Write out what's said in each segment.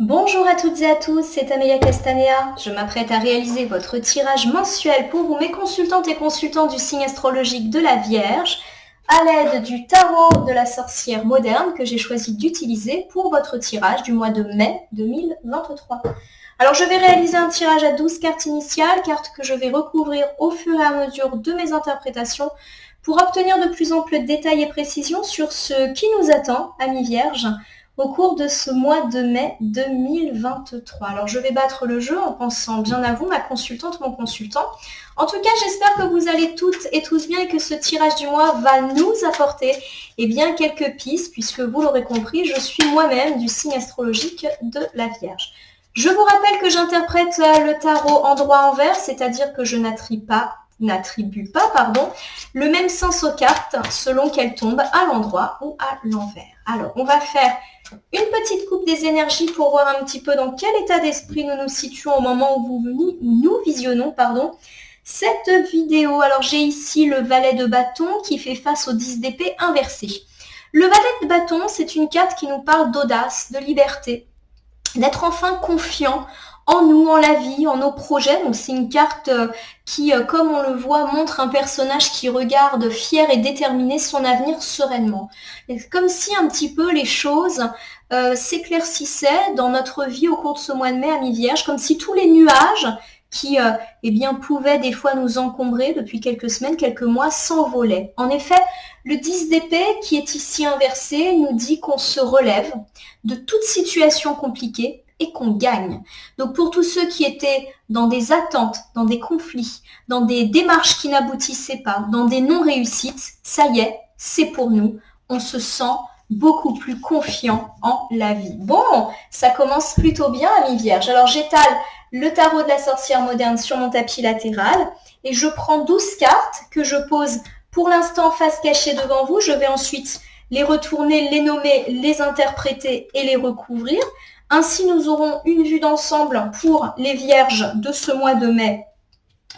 Bonjour à toutes et à tous, c'est Amélia Castanea. Je m'apprête à réaliser votre tirage mensuel pour vous, mes consultantes et consultants du signe astrologique de la Vierge, à l'aide du tarot de la sorcière moderne que j'ai choisi d'utiliser pour votre tirage du mois de mai 2023. Alors je vais réaliser un tirage à 12 cartes initiales, cartes que je vais recouvrir au fur et à mesure de mes interprétations pour obtenir de plus amples détails et précisions sur ce qui nous attend, amis Vierges, au cours de ce mois de mai 2023. Alors je vais battre le jeu en pensant bien à vous, ma consultante, mon consultant. En tout cas, j'espère que vous allez toutes et tous bien et que ce tirage du mois va nous apporter bien, quelques pistes, puisque vous l'aurez compris, je suis moi-même du signe astrologique de la Vierge. Je vous rappelle que j'interprète le tarot en droit-envers, c'est-à-dire que je n'attribue pas le même sens aux cartes selon qu'elles tombent à l'endroit ou à l'envers. Alors, on va faire une petite coupe des énergies pour voir un petit peu dans quel état d'esprit nous nous situons au moment où nous visionnons cette vidéo. Alors, j'ai ici le valet de bâton qui fait face au 10 d'épée inversé. Le valet de bâton, c'est une carte qui nous parle d'audace, de liberté, d'être enfin confiant en nous, en la vie, en nos projets. Donc c'est une carte qui, comme on le voit, montre un personnage qui regarde fier et déterminé son avenir sereinement. C'est comme si un petit peu les choses s'éclaircissaient dans notre vie au cours de ce mois de mai, amis Vierges, comme si tous les nuages qui pouvaient des fois nous encombrer depuis quelques semaines, quelques mois, s'envolaient. En effet, le 10 d'épée qui est ici inversé nous dit qu'on se relève de toute situation compliquée et qu'on gagne. Donc pour tous ceux qui étaient dans des attentes, dans des conflits, dans des démarches qui n'aboutissaient pas, dans des non-réussites, ça y est, c'est pour nous. On se sent beaucoup plus confiant en la vie. Bon, ça commence plutôt bien, amis Vierges. Alors j'étale le tarot de la sorcière moderne sur mon tapis latéral et je prends 12 cartes que je pose pour l'instant face cachée devant vous. Je vais ensuite les retourner, les nommer, les interpréter et les recouvrir. Ainsi, nous aurons une vue d'ensemble pour les Vierges de ce mois de mai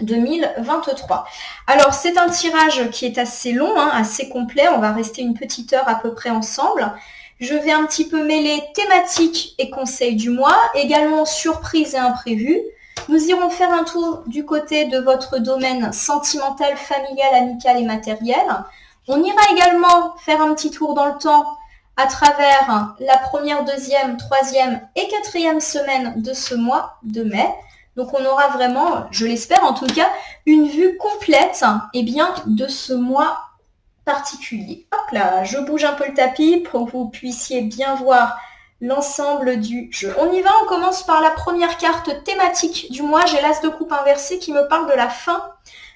2023. Alors, c'est un tirage qui est assez long, assez complet. On va rester une petite heure à peu près ensemble. Je vais un petit peu mêler thématiques et conseils du mois, également surprises et imprévues. Nous irons faire un tour du côté de votre domaine sentimental, familial, amical et matériel. On ira également faire un petit tour dans le temps à travers la première, deuxième, troisième et quatrième semaine de ce mois de mai. Donc on aura vraiment, je l'espère en tout cas, une vue complète de ce mois particulier. Hop là, je bouge un peu le tapis pour que vous puissiez bien voir l'ensemble du jeu. On y va, on commence par la première carte thématique du mois. J'ai l'as de coupe inversé qui me parle de la fin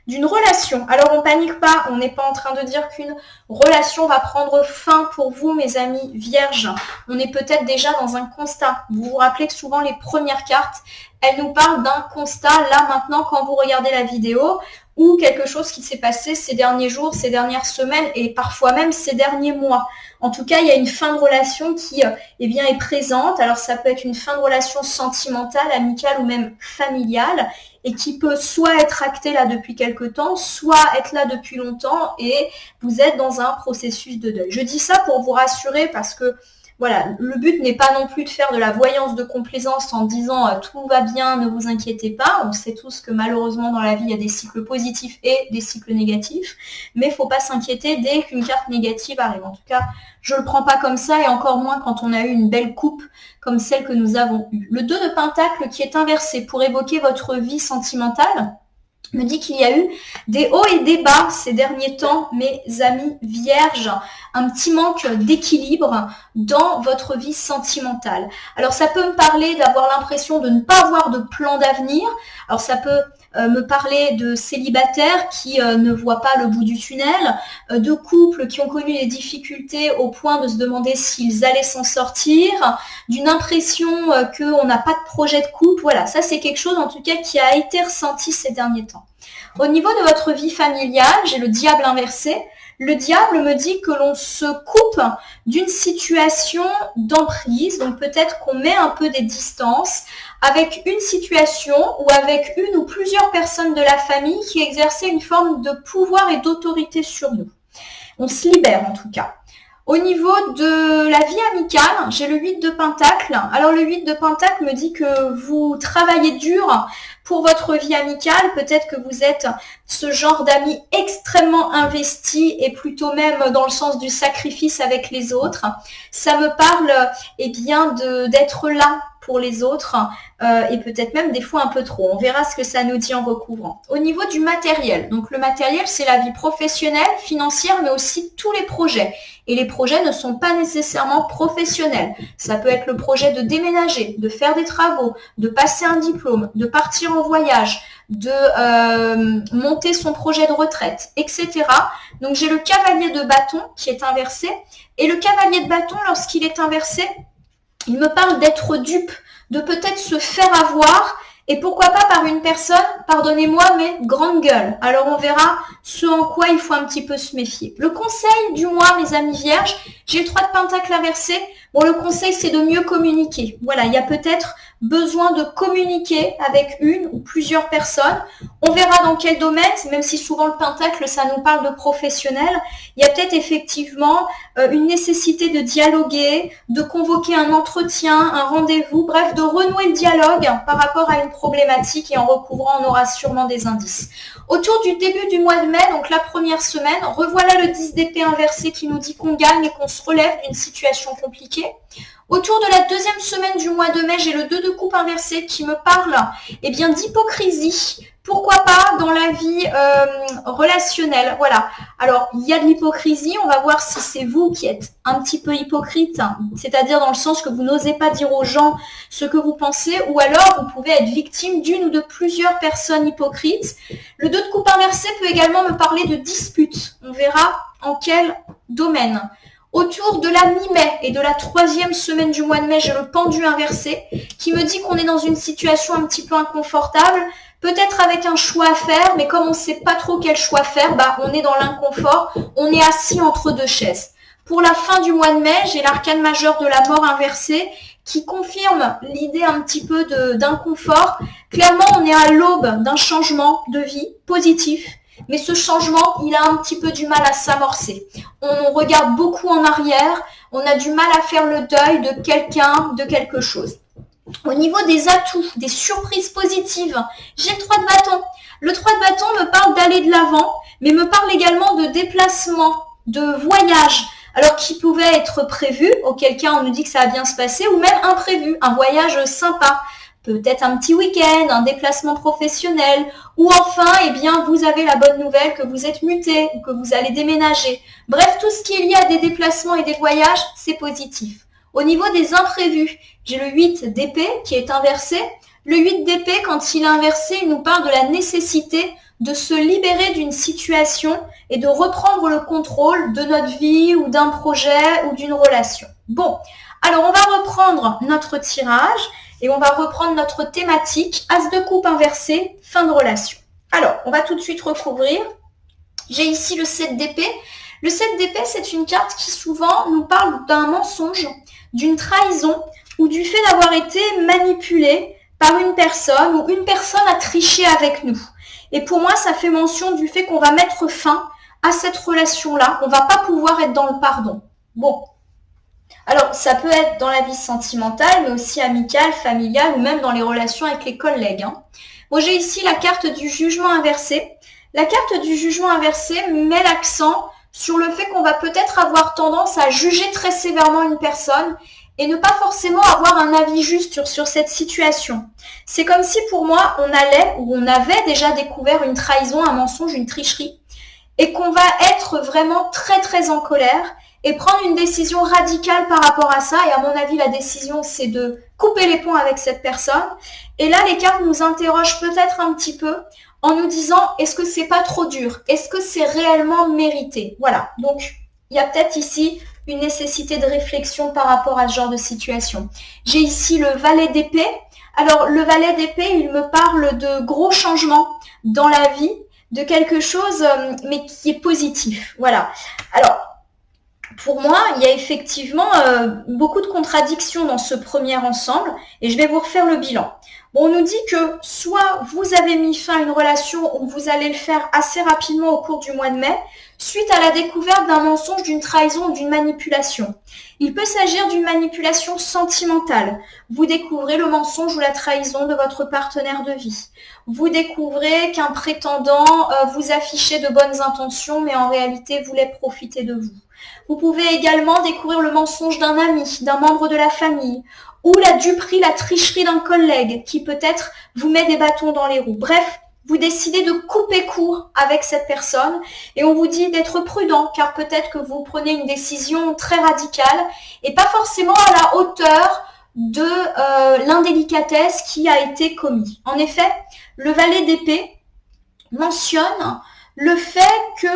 d'une relation. Alors on panique pas, on n'est pas en train de dire qu'une relation va prendre fin pour vous, mes amis vierges. On est peut-être déjà dans un constat. Vous vous rappelez que souvent les premières cartes, elles nous parlent d'un constat là maintenant quand vous regardez la vidéo ou quelque chose qui s'est passé ces derniers jours, ces dernières semaines et parfois même ces derniers mois. En tout cas, il y a une fin de relation qui est présente. Alors ça peut être une fin de relation sentimentale, amicale ou même familiale et qui peut soit être actée là depuis quelque temps, soit être là depuis longtemps et vous êtes dans un processus de deuil. Je dis ça pour vous rassurer parce que voilà, le but n'est pas non plus de faire de la voyance de complaisance en disant tout va bien, ne vous inquiétez pas. On sait tous que malheureusement dans la vie, il y a des cycles positifs et des cycles négatifs. Mais il ne faut pas s'inquiéter dès qu'une carte négative arrive. En tout cas, je ne le prends pas comme ça et encore moins quand on a eu une belle coupe comme celle que nous avons eue. Le 2 de Pentacle qui est inversé pour évoquer votre vie sentimentale me dit qu'il y a eu des hauts et des bas ces derniers temps, mes amis vierges, un petit manque d'équilibre dans votre vie sentimentale. Alors ça peut me parler d'avoir l'impression de ne pas avoir de plan d'avenir, alors ça peut me parler de célibataires qui ne voient pas le bout du tunnel, de couples qui ont connu des difficultés au point de se demander s'ils allaient s'en sortir, d'une impression qu'on n'a pas de projet de couple. Voilà, ça c'est quelque chose en tout cas qui a été ressenti ces derniers temps. Au niveau de votre vie familiale, j'ai le diable inversé. Le diable me dit que l'on se coupe d'une situation d'emprise, donc peut-être qu'on met un peu des distances avec une situation ou avec une ou plusieurs personnes de la famille qui exerçaient une forme de pouvoir et d'autorité sur nous. On se libère en tout cas. Au niveau de la vie amicale, j'ai le 8 de Pentacle. Alors le 8 de Pentacle me dit que vous travaillez dur pour votre vie amicale. Peut-être que vous êtes ce genre d'amis extrêmement investi et plutôt même dans le sens du sacrifice avec les autres. Ça me parle bien d'être là pour les autres et peut-être même des fois un peu trop. On verra ce que ça nous dit en recouvrant. Au niveau du matériel, donc le matériel, c'est la vie professionnelle, financière, mais aussi tous les projets. Et les projets ne sont pas nécessairement professionnels. Ça peut être le projet de déménager, de faire des travaux, de passer un diplôme, de partir en voyage, de monter son projet de retraite, etc. Donc j'ai le cavalier de bâton qui est inversé. Et le cavalier de bâton, lorsqu'il est inversé, il me parle d'être dupe, de peut-être se faire avoir, et pourquoi pas par une personne, pardonnez-moi, mais grande gueule. Alors on verra ce en quoi il faut un petit peu se méfier. Le conseil du mois, mes amis vierges, j'ai le 3 de Pentacle inversé. Bon, le conseil, c'est de mieux communiquer. Voilà, il y a peut-être besoin de communiquer avec une ou plusieurs personnes. On verra dans quel domaine, même si souvent le Pentacle, ça nous parle de professionnel. Il y a peut-être effectivement une nécessité de dialoguer, de convoquer un entretien, un rendez-vous, bref, de renouer le dialogue par rapport à une problématique, et en recouvrant, on aura sûrement des indices. Autour du début du mois de mai, donc la première semaine, revoilà le 10 d'épée inversé qui nous dit qu'on gagne et qu'on se relève d'une situation compliquée. Autour de la deuxième semaine du mois de mai, j'ai le 2 de coupe inversé qui me parle d'hypocrisie. Pourquoi pas dans la vie relationnelle. Voilà. Alors, il y a de l'hypocrisie. On va voir si c'est vous qui êtes un petit peu hypocrite, c'est-à-dire dans le sens que vous n'osez pas dire aux gens ce que vous pensez, ou alors vous pouvez être victime d'une ou de plusieurs personnes hypocrites. Le 2 de coupe inversé peut également me parler de disputes. On verra en quel domaine. Autour de la mi-mai et de la troisième semaine du mois de mai, j'ai le pendu inversé qui me dit qu'on est dans une situation un petit peu inconfortable, peut-être avec un choix à faire, mais comme on ne sait pas trop quel choix faire, on est dans l'inconfort, on est assis entre deux chaises. Pour la fin du mois de mai, j'ai l'arcane majeur de la mort inversée qui confirme l'idée un petit peu d'inconfort. Clairement, on est à l'aube d'un changement de vie positif. Mais ce changement, il a un petit peu du mal à s'amorcer. On regarde beaucoup en arrière, on a du mal à faire le deuil de quelqu'un, de quelque chose. Au niveau des atouts, des surprises positives, j'ai le 3 de bâton. Le 3 de bâton me parle d'aller de l'avant, mais me parle également de déplacement, de voyage, alors qui pouvait être prévu, auquel cas on nous dit que ça va bien se passer, ou même imprévu, un voyage sympa. Peut-être un petit week-end, un déplacement professionnel, ou enfin, vous avez la bonne nouvelle que vous êtes muté ou que vous allez déménager. Bref, tout ce qui est lié à des déplacements et des voyages, c'est positif. Au niveau des imprévus, j'ai le 8 d'épée qui est inversé. Le 8 d'épée, quand il est inversé, il nous parle de la nécessité de se libérer d'une situation et de reprendre le contrôle de notre vie ou d'un projet ou d'une relation. Bon, alors on va reprendre notre tirage. Et on va reprendre notre thématique, As de coupe inversé, fin de relation. Alors, on va tout de suite recouvrir. J'ai ici le 7 d'épée. Le 7 d'épée, c'est une carte qui souvent nous parle d'un mensonge, d'une trahison ou du fait d'avoir été manipulé par une personne ou une personne a triché avec nous. Et pour moi, ça fait mention du fait qu'on va mettre fin à cette relation-là. On ne va pas pouvoir être dans le pardon. Bon. Alors, ça peut être dans la vie sentimentale, mais aussi amicale, familiale, ou même dans les relations avec les collègues. Bon, j'ai ici la carte du jugement inversé. La carte du jugement inversé met l'accent sur le fait qu'on va peut-être avoir tendance à juger très sévèrement une personne et ne pas forcément avoir un avis juste sur cette situation. C'est comme si pour moi, on allait ou on avait déjà découvert une trahison, un mensonge, une tricherie, et qu'on va être vraiment très très en colère et prendre une décision radicale par rapport à ça. Et à mon avis, la décision, c'est de couper les ponts avec cette personne. Et là, les cartes nous interrogent peut-être un petit peu en nous disant, est-ce que c'est pas trop dur? Est-ce que c'est réellement mérité? Voilà. Donc, il y a peut-être ici une nécessité de réflexion par rapport à ce genre de situation. J'ai ici le valet d'épée. Alors, le valet d'épée, il me parle de gros changements dans la vie, de quelque chose, mais qui est positif. Voilà. Alors, Pour moi, il y a effectivement beaucoup de contradictions dans ce premier ensemble et je vais vous refaire le bilan. Bon, on nous dit que soit vous avez mis fin à une relation ou vous allez le faire assez rapidement au cours du mois de mai, suite à la découverte d'un mensonge, d'une trahison ou d'une manipulation. Il peut s'agir d'une manipulation sentimentale. Vous découvrez le mensonge ou la trahison de votre partenaire de vie. Vous découvrez qu'un prétendant vous affichait de bonnes intentions, mais en réalité voulait profiter de vous. Vous pouvez également découvrir le mensonge d'un ami, d'un membre de la famille, ou la duperie, la tricherie d'un collègue qui peut-être vous met des bâtons dans les roues. Bref, vous décidez de couper court avec cette personne et on vous dit d'être prudent car peut-être que vous prenez une décision très radicale et pas forcément à la hauteur de l'indélicatesse qui a été commise. En effet, le valet d'épée mentionne le fait que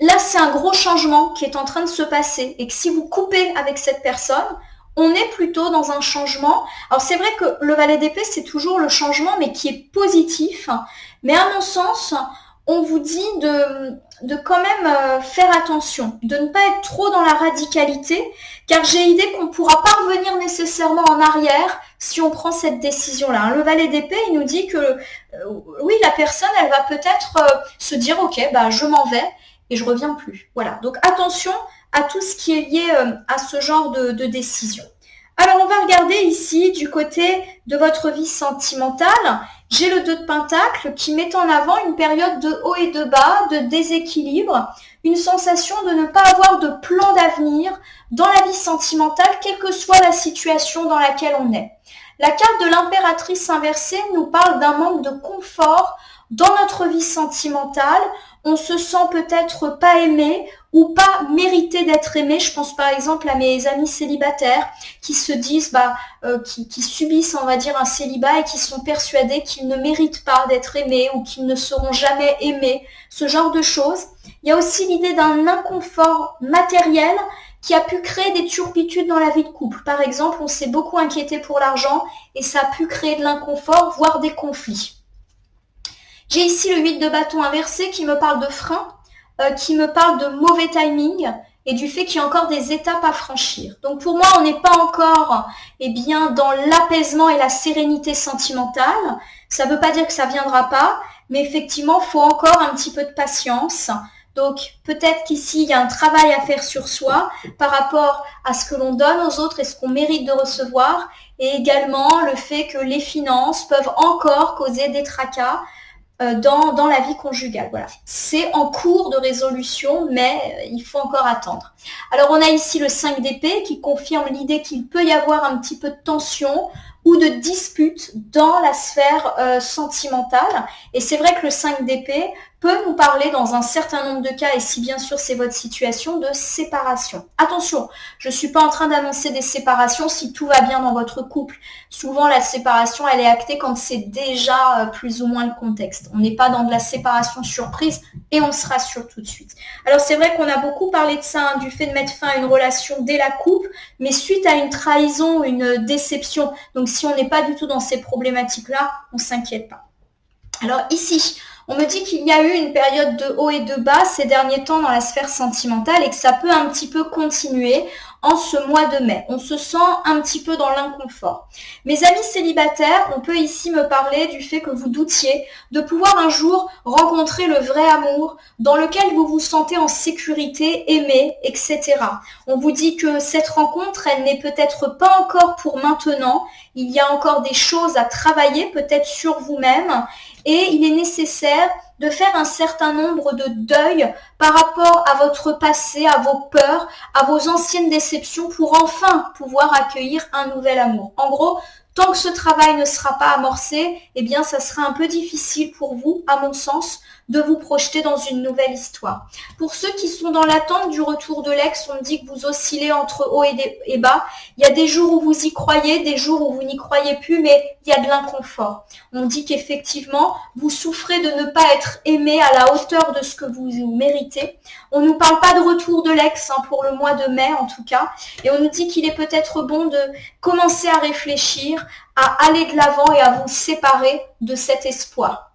là, c'est un gros changement qui est en train de se passer et que si vous coupez avec cette personne, on est plutôt dans un changement. Alors c'est vrai que le valet d'épée, c'est toujours le changement, mais qui est positif. Mais à mon sens, on vous dit de quand même faire attention, de ne pas être trop dans la radicalité, car j'ai idée qu'on ne pourra pas revenir nécessairement en arrière si on prend cette décision-là. Le valet d'épée, il nous dit que oui, la personne, elle va peut-être se dire, ok, bah je m'en vais et je reviens plus. Voilà, donc attention à tout ce qui est lié à ce genre de décision. Alors, on va regarder ici du côté de votre vie sentimentale. J'ai le 2 de Pentacle qui met en avant une période de haut et de bas, de déséquilibre, une sensation de ne pas avoir de plan d'avenir dans la vie sentimentale, quelle que soit la situation dans laquelle on est. La carte de l'impératrice inversée nous parle d'un manque de confort dans notre vie sentimentale. On se sent peut-être pas aimé ou pas mérité d'être aimé. Je pense par exemple à mes amis célibataires qui se disent, qui subissent, on va dire, un célibat et qui sont persuadés qu'ils ne méritent pas d'être aimés ou qu'ils ne seront jamais aimés, ce genre de choses. Il y a aussi l'idée d'un inconfort matériel qui a pu créer des turpitudes dans la vie de couple. Par exemple, on s'est beaucoup inquiété pour l'argent et ça a pu créer de l'inconfort, voire des conflits. J'ai ici le 8 de bâton inversé qui me parle de frein, qui me parle de mauvais timing et du fait qu'il y a encore des étapes à franchir. Donc pour moi, on n'est pas encore dans l'apaisement et la sérénité sentimentale. Ça ne veut pas dire que ça ne viendra pas, mais effectivement, il faut encore un petit peu de patience. Donc peut-être qu'ici, il y a un travail à faire sur soi par rapport à ce que l'on donne aux autres et ce qu'on mérite de recevoir, et également le fait que les finances peuvent encore causer des tracas dans la vie conjugale. Voilà. C'est en cours de résolution, mais il faut encore attendre. Alors, on a ici le 5 d'épée qui confirme l'idée qu'il peut y avoir un petit peu de tension ou de dispute dans la sphère sentimentale. Et c'est vrai que le 5 d'épée peut nous parler dans un certain nombre de cas, et si bien sûr c'est votre situation, de séparation. Attention, je ne suis pas en train d'annoncer des séparations si tout va bien dans votre couple. Souvent, la séparation, elle est actée quand c'est déjà plus ou moins le contexte. On n'est pas dans de la séparation surprise et on se rassure tout de suite. Alors, c'est vrai qu'on a beaucoup parlé de ça, du fait de mettre fin à une relation dès la couple, mais suite à une trahison, une déception. Donc, si on n'est pas du tout dans ces problématiques-là, on ne s'inquiète pas. Alors, ici, on me dit qu'il y a eu une période de haut et de bas ces derniers temps dans la sphère sentimentale et que ça peut un petit peu continuer en ce mois de mai. On se sent un petit peu dans l'inconfort. Mes amis célibataires, on peut ici me parler du fait que vous doutiez de pouvoir un jour rencontrer le vrai amour dans lequel vous vous sentez en sécurité, aimé, etc. On vous dit que cette rencontre, elle n'est peut-être pas encore pour maintenant. Il y a encore des choses à travailler peut-être sur vous-même et il est nécessaire de faire un certain nombre de deuils par rapport à votre passé, à vos peurs, à vos anciennes déceptions pour enfin pouvoir accueillir un nouvel amour. En gros, tant que ce travail ne sera pas amorcé, eh bien, ça sera un peu difficile pour vous, à mon sens, de vous projeter dans une nouvelle histoire. Pour ceux qui sont dans l'attente du retour de l'ex, on me dit que vous oscillez entre haut et bas. Il y a des jours où vous y croyez, des jours où vous n'y croyez plus, mais il y a de l'inconfort. On dit qu'effectivement, vous souffrez de ne pas être aimé à la hauteur de ce que vous méritez. On ne nous parle pas de retour de l'ex pour le mois de mai en tout cas. Et on nous dit qu'il est peut-être bon de commencer à réfléchir, à aller de l'avant et à vous séparer de cet espoir.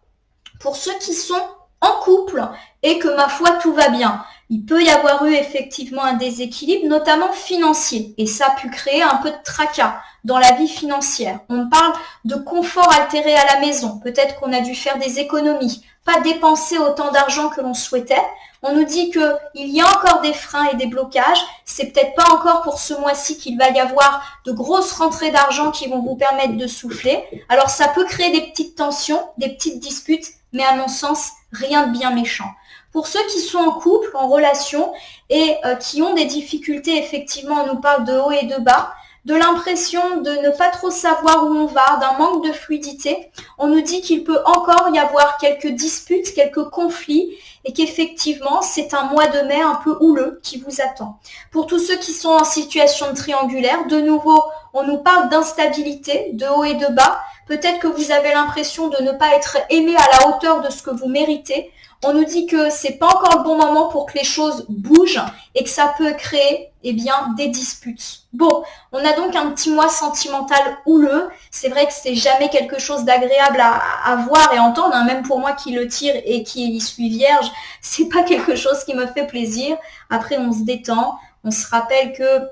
Pour ceux qui sont en couple et que ma foi tout va bien. Il peut y avoir eu effectivement un déséquilibre, notamment financier, et ça a pu créer un peu de tracas dans la vie financière. On parle de confort altéré à la maison. Peut-être qu'on a dû faire des économies, pas dépenser autant d'argent que l'on souhaitait. On nous dit qu'il y a encore des freins et des blocages. C'est peut-être pas encore pour ce mois-ci qu'il va y avoir de grosses rentrées d'argent qui vont vous permettre de souffler. Alors ça peut créer des petites tensions, des petites disputes, mais à mon sens, rien de bien méchant. Pour ceux qui sont en couple, en relation et qui ont des difficultés, effectivement, on nous parle de haut et de bas, de l'impression de ne pas trop savoir où on va, d'un manque de fluidité. On nous dit qu'il peut encore y avoir quelques disputes, quelques conflits et qu'effectivement, c'est un mois de mai un peu houleux qui vous attend. Pour tous ceux qui sont en situation triangulaire, de nouveau, on nous parle d'instabilité, de haut et de bas. Peut-être que vous avez l'impression de ne pas être aimé à la hauteur de ce que vous méritez. On nous dit que c'est pas encore le bon moment pour que les choses bougent et que ça peut créer, des disputes. Bon, on a donc un petit mois sentimental houleux. C'est vrai que c'est jamais quelque chose d'agréable à voir et entendre, hein. Même pour moi qui le tire et qui suis vierge, c'est pas quelque chose qui me fait plaisir. Après, on se détend. On se rappelle que,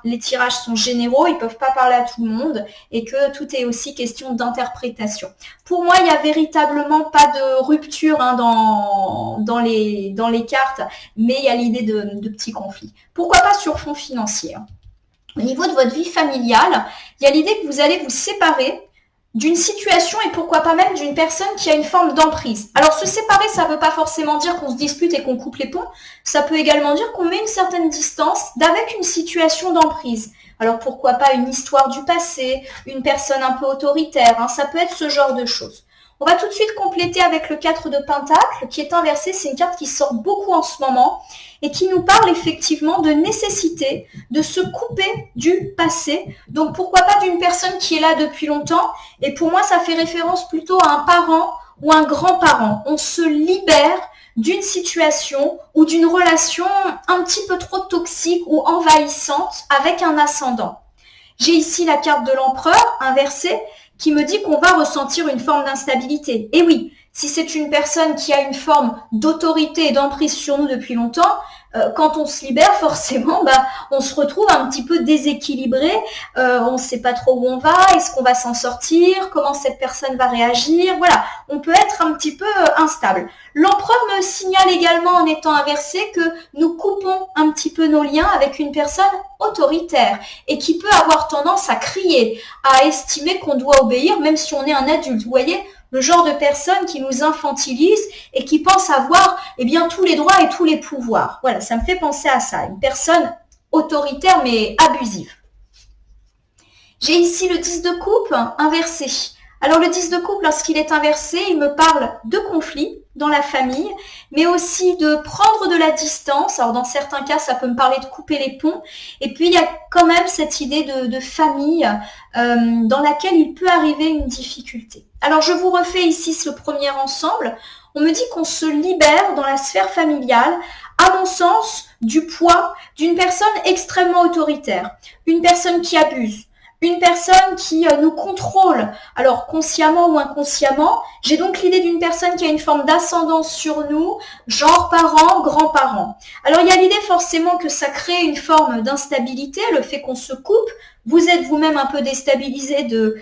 les tirages sont généraux, ils peuvent pas parler à tout le monde et que tout est aussi question d'interprétation. Pour moi, il n'y a véritablement pas de rupture dans les cartes, mais il y a l'idée de petits conflits. Pourquoi pas sur fond financier? Au niveau de votre vie familiale, il y a l'idée que vous allez vous séparer d'une situation et pourquoi pas même d'une personne qui a une forme d'emprise. Alors se séparer, ça ne veut pas forcément dire qu'on se dispute et qu'on coupe les ponts, ça peut également dire qu'on met une certaine distance d'avec une situation d'emprise. Alors pourquoi pas une histoire du passé, une personne un peu autoritaire, hein, ça peut être ce genre de choses. On va tout de suite compléter avec le 4 de Pentacle qui est inversé, c'est une carte qui sort beaucoup en ce moment et qui nous parle effectivement de nécessité de se couper du passé. Donc pourquoi pas d'une personne qui est là depuis longtemps et pour moi ça fait référence plutôt à un parent ou un grand-parent. On se libère d'une situation ou d'une relation un petit peu trop toxique ou envahissante avec un ascendant. J'ai ici la carte de l'empereur inversée qui me dit qu'on va ressentir une forme d'instabilité. Et oui, si c'est une personne qui a une forme d'autorité et d'emprise sur nous depuis longtemps, quand on se libère, forcément, on se retrouve un petit peu déséquilibré, on ne sait pas trop où on va, est-ce qu'on va s'en sortir, comment cette personne va réagir, voilà, on peut être un petit peu instable. L'empereur me signale également en étant inversé que nous coupons un petit peu nos liens avec une personne autoritaire et qui peut avoir tendance à crier, à estimer qu'on doit obéir même si on est un adulte. Vous voyez, le genre de personne qui nous infantilise et qui pense avoir tous les droits et tous les pouvoirs. Voilà, ça me fait penser à ça, une personne autoritaire mais abusive. J'ai ici le 10 de coupe inversé. Alors le 10 de coupe, lorsqu'il est inversé, il me parle de conflits dans la famille, mais aussi de prendre de la distance. Alors dans certains cas, ça peut me parler de couper les ponts. Et puis il y a quand même cette idée de famille dans laquelle il peut arriver une difficulté. Alors je vous refais ici ce premier ensemble. On me dit qu'on se libère dans la sphère familiale, à mon sens, du poids d'une personne extrêmement autoritaire, une personne qui abuse, une personne qui nous contrôle, alors consciemment ou inconsciemment. J'ai donc l'idée d'une personne qui a une forme d'ascendance sur nous, genre parents, grands-parents. Alors il y a l'idée forcément que ça crée une forme d'instabilité, le fait qu'on se coupe. Vous êtes vous-même un peu déstabilisé de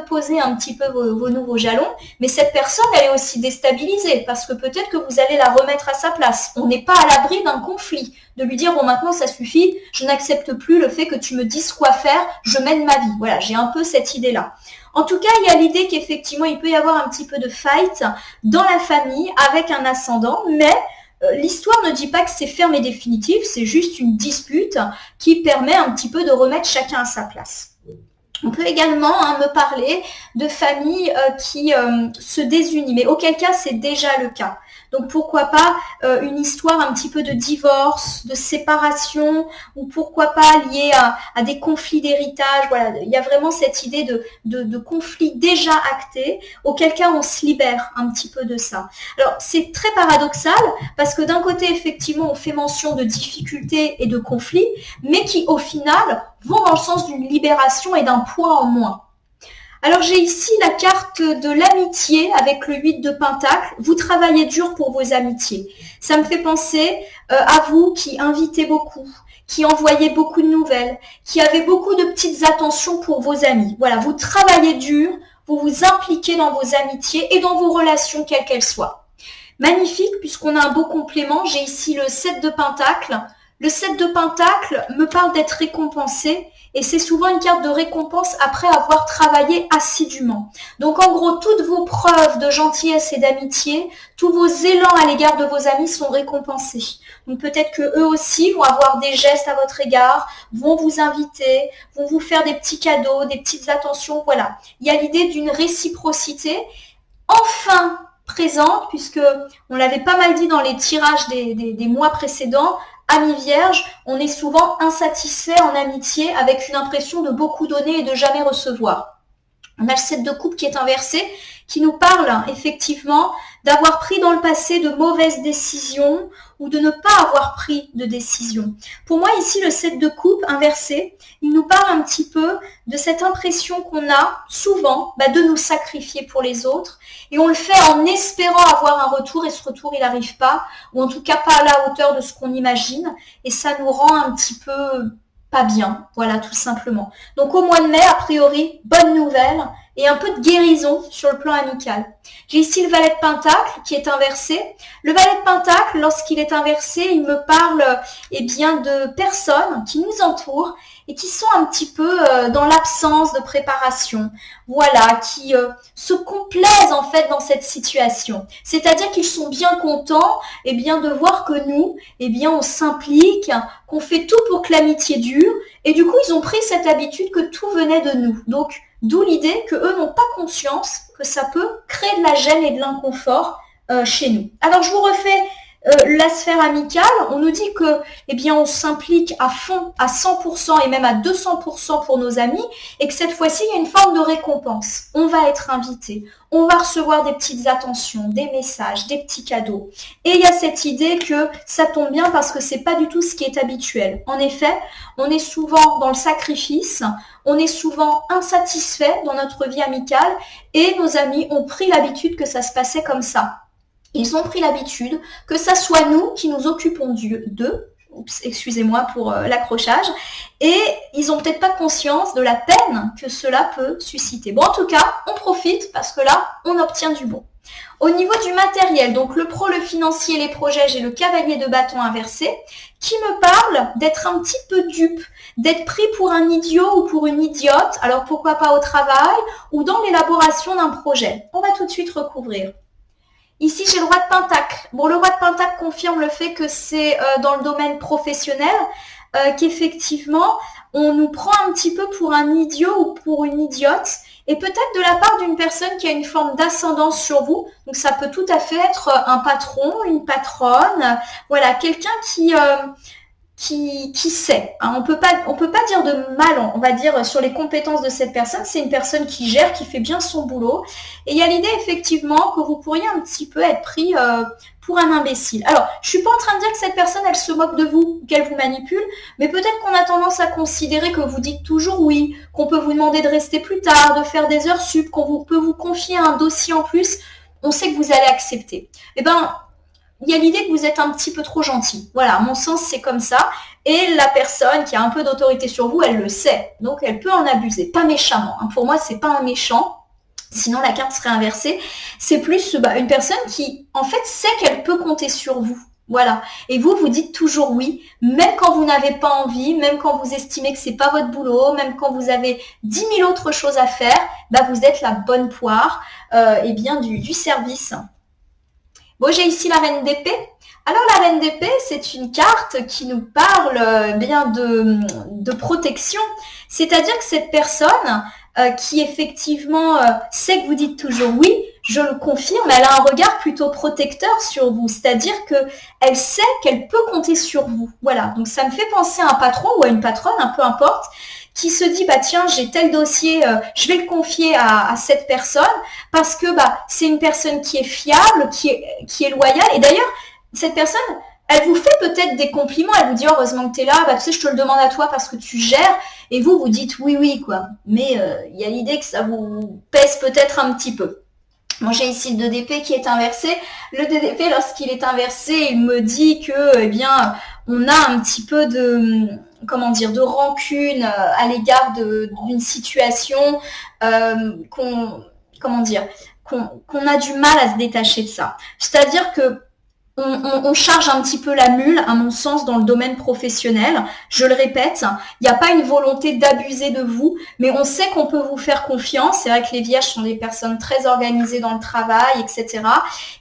poser un petit peu vos nouveaux jalons, mais cette personne, elle est aussi déstabilisée parce que peut-être que vous allez la remettre à sa place. On n'est pas à l'abri d'un conflit, de lui dire, bon maintenant ça suffit, je n'accepte plus le fait que tu me dises quoi faire, je mène ma vie. Voilà, j'ai un peu cette idée-là. En tout cas, il y a l'idée qu'effectivement, il peut y avoir un petit peu de fight dans la famille avec un ascendant, mais l'histoire ne dit pas que c'est ferme et définitif, c'est juste une dispute qui permet un petit peu de remettre chacun à sa place. On peut également me parler de familles qui se désunissent, mais auquel cas c'est déjà le cas. Donc pourquoi pas une histoire un petit peu de divorce, de séparation, ou pourquoi pas liée à des conflits d'héritage. Voilà, il y a vraiment cette idée de conflit déjà acté, auquel cas on se libère un petit peu de ça. Alors c'est très paradoxal, parce que d'un côté effectivement on fait mention de difficultés et de conflits, mais qui au final vont dans le sens d'une libération et d'un poids en moins. Alors j'ai ici la carte de l'amitié avec le 8 de Pentacle. Vous travaillez dur pour vos amitiés. Ça me fait penser à vous qui invitez beaucoup, qui envoyez beaucoup de nouvelles, qui avez beaucoup de petites attentions pour vos amis. Voilà, vous travaillez dur, vous vous impliquez dans vos amitiés et dans vos relations, quelles qu'elles soient. Magnifique, puisqu'on a un beau complément. J'ai ici le 7 de Pentacle. Le 7 de Pentacle me parle d'être récompensé et c'est souvent une carte de récompense après avoir travaillé assidûment. Donc en gros, toutes vos preuves de gentillesse et d'amitié, tous vos élans à l'égard de vos amis sont récompensés. Donc peut-être que eux aussi vont avoir des gestes à votre égard, vont vous inviter, vont vous faire des petits cadeaux, des petites attentions. Voilà, il y a l'idée d'une réciprocité enfin présente, puisque on l'avait pas mal dit dans les tirages des mois précédents. Amis vierges, on est souvent insatisfait en amitié avec une impression de beaucoup donner et de jamais recevoir. On a le 7 de coupe qui est inversé, qui nous parle effectivement d'avoir pris dans le passé de mauvaises décisions ou de ne pas avoir pris de décision. Pour moi, ici, le 7 de coupe inversé, il nous parle un petit peu de cette impression qu'on a souvent de nous sacrifier pour les autres. Et on le fait en espérant avoir un retour et ce retour, il n'arrive pas, ou en tout cas pas à la hauteur de ce qu'on imagine. Et ça nous rend un petit peu pas bien, voilà, tout simplement. Donc au mois de mai, a priori, bonne nouvelle et un peu de guérison sur le plan amical. J'ai ici le valet de Pentacle qui est inversé. Le valet de Pentacle, lorsqu'il est inversé, il me parle de personnes qui nous entourent et qui sont un petit peu dans l'absence de préparation. Voilà, qui se complaisent en fait dans cette situation. C'est-à-dire qu'ils sont bien contents de voir que nous, on s'implique, qu'on fait tout pour que l'amitié dure. Et du coup, ils ont pris cette habitude que tout venait de nous. Donc, d'où l'idée qu'eux n'ont pas conscience que ça peut créer de la gêne et de l'inconfort chez nous. Alors, je vous refais la sphère amicale. On nous dit que, on s'implique à fond, à 100% et même à 200% pour nos amis et que cette fois-ci, il y a une forme de récompense. On va être invité, on va recevoir des petites attentions, des messages, des petits cadeaux. Et il y a cette idée que ça tombe bien parce que c'est pas du tout ce qui est habituel. En effet, on est souvent dans le sacrifice, on est souvent insatisfait dans notre vie amicale et nos amis ont pris l'habitude que ça se passait comme ça. Ils ont pris l'habitude que ça soit nous qui nous occupons d'eux, excusez-moi pour l'accrochage, et ils n'ont peut-être pas conscience de la peine que cela peut susciter. Bon, en tout cas, on profite parce que là, on obtient du bon. Au niveau du matériel, donc le pro, le financier, les projets, j'ai le cavalier de bâton inversé qui me parle d'être un petit peu dupe, d'être pris pour un idiot ou pour une idiote, alors pourquoi pas au travail ou dans l'élaboration d'un projet. On va tout de suite recouvrir. Ici, j'ai le roi de Pentacle. Bon, le roi de Pentacle confirme le fait que c'est dans le domaine professionnel, qu'effectivement, on nous prend un petit peu pour un idiot ou pour une idiote, et peut-être de la part d'une personne qui a une forme d'ascendance sur vous. Donc, ça peut tout à fait être un patron, une patronne, voilà, quelqu'un qui sait. Hein. On peut pas dire de mal, on va dire, sur les compétences de cette personne. C'est une personne qui gère, qui fait bien son boulot. Et il y a l'idée, effectivement, que vous pourriez un petit peu être pris pour un imbécile. Alors, je suis pas en train de dire que cette personne, elle se moque de vous, qu'elle vous manipule, mais peut-être qu'on a tendance à considérer que vous dites toujours oui, qu'on peut vous demander de rester plus tard, de faire des heures sup, peut vous confier un dossier en plus. On sait que vous allez accepter. Il y a l'idée que vous êtes un petit peu trop gentil. Voilà, à mon sens, c'est comme ça. Et la personne qui a un peu d'autorité sur vous, elle le sait. Donc, elle peut en abuser. Pas méchamment. Hein. Pour moi, c'est pas un méchant. Sinon, la carte serait inversée. C'est plus une personne qui, en fait, sait qu'elle peut compter sur vous. Voilà. Et vous dites toujours oui, même quand vous n'avez pas envie, même quand vous estimez que c'est pas votre boulot, même quand vous avez 10 000 autres choses à faire, vous êtes la bonne poire du service. Bon, j'ai ici la reine d'épée. Alors, la reine d'épée, c'est une carte qui nous parle de protection. C'est-à-dire que cette personne qui effectivement sait que vous dites toujours oui, je le confirme, elle a un regard plutôt protecteur sur vous. C'est-à-dire qu'elle sait qu'elle peut compter sur vous. Voilà, donc ça me fait penser à un patron ou à une patronne, un peu importe, qui se dit tiens, j'ai tel dossier, je vais le confier à cette personne parce que c'est une personne qui est fiable, qui est loyale. Et d'ailleurs, cette personne, Elle vous fait peut-être des compliments, elle vous dit heureusement que tu es là, tu sais, je te le demande à toi parce que tu gères, et vous dites oui, quoi. Mais il y a l'idée que ça vous pèse peut-être un petit peu. Moi, j'ai ici le 2DP qui est inversé. Le 2DP, lorsqu'il est inversé, il me dit que, eh bien, on a un petit peu de, de rancune à l'égard d'une situation qu'on a du mal à se détacher de ça. C'est-à-dire que on charge un petit peu la mule, à mon sens, dans le domaine professionnel. Je le répète, il n'y a pas une volonté d'abuser de vous, mais on sait qu'on peut vous faire confiance. C'est vrai que les vierges sont des personnes très organisées dans le travail, etc.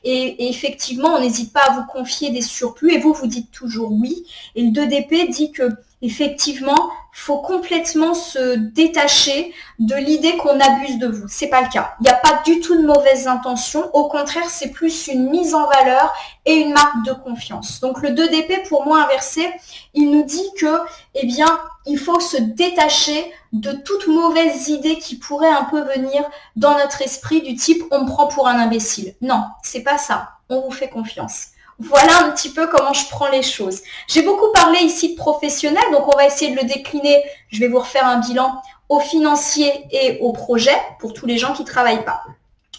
Et effectivement, on n'hésite pas à vous confier des surplus et vous dites toujours oui. Et le 2DP dit que effectivement, faut complètement se détacher de l'idée qu'on abuse de vous. C'est pas le cas. Il n'y a pas du tout de mauvaises intentions. Au contraire, c'est plus une mise en valeur et une marque de confiance. Donc le 2DP, pour moi inversé, il nous dit que, eh bien, il faut se détacher de toute mauvaise idée qui pourrait un peu venir dans notre esprit du type on me prend pour un imbécile. Non, c'est pas ça. On vous fait confiance. Voilà un petit peu comment je prends les choses. J'ai beaucoup parlé ici de professionnel, donc on va essayer de le décliner. Je vais vous refaire un bilan au financier et au projet pour tous les gens qui ne travaillent pas.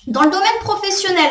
Dans le domaine professionnel,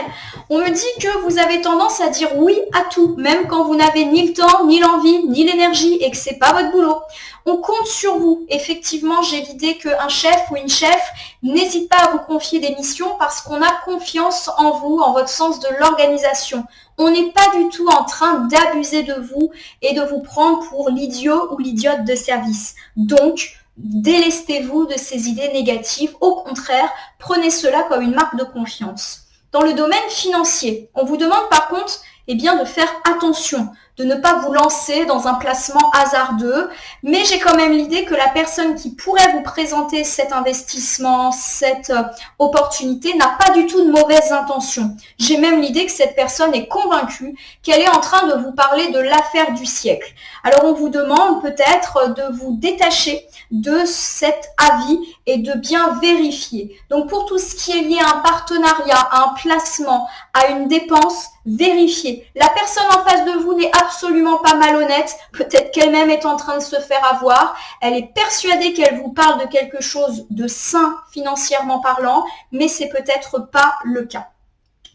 on me dit que vous avez tendance à dire oui à tout, même quand vous n'avez ni le temps, ni l'envie, ni l'énergie et que c'est pas votre boulot. On compte sur vous. Effectivement, j'ai l'idée qu'un chef ou une chef n'hésite pas à vous confier des missions parce qu'on a confiance en vous, en votre sens de l'organisation. On n'est pas du tout en train d'abuser de vous et de vous prendre pour l'idiot ou l'idiote de service. Donc, délestez-vous de ces idées négatives. Au contraire, prenez cela comme une marque de confiance. Dans le domaine financier, on vous demande par contre de faire attention, de ne pas vous lancer dans un placement hasardeux, mais j'ai quand même l'idée que la personne qui pourrait vous présenter cet investissement, cette opportunité n'a pas du tout de mauvaises intentions. J'ai même l'idée que cette personne est convaincue qu'elle est en train de vous parler de l'affaire du siècle. Alors on vous demande peut-être de vous détacher de cet avis et de bien vérifier. Donc pour tout ce qui est lié à un partenariat, à un placement, à une dépense, vérifiez. La personne en face de vous n'est absolument pas malhonnête. Peut-être qu'elle-même est en train de se faire avoir. Elle est persuadée qu'elle vous parle de quelque chose de sain financièrement parlant, mais c'est peut-être pas le cas.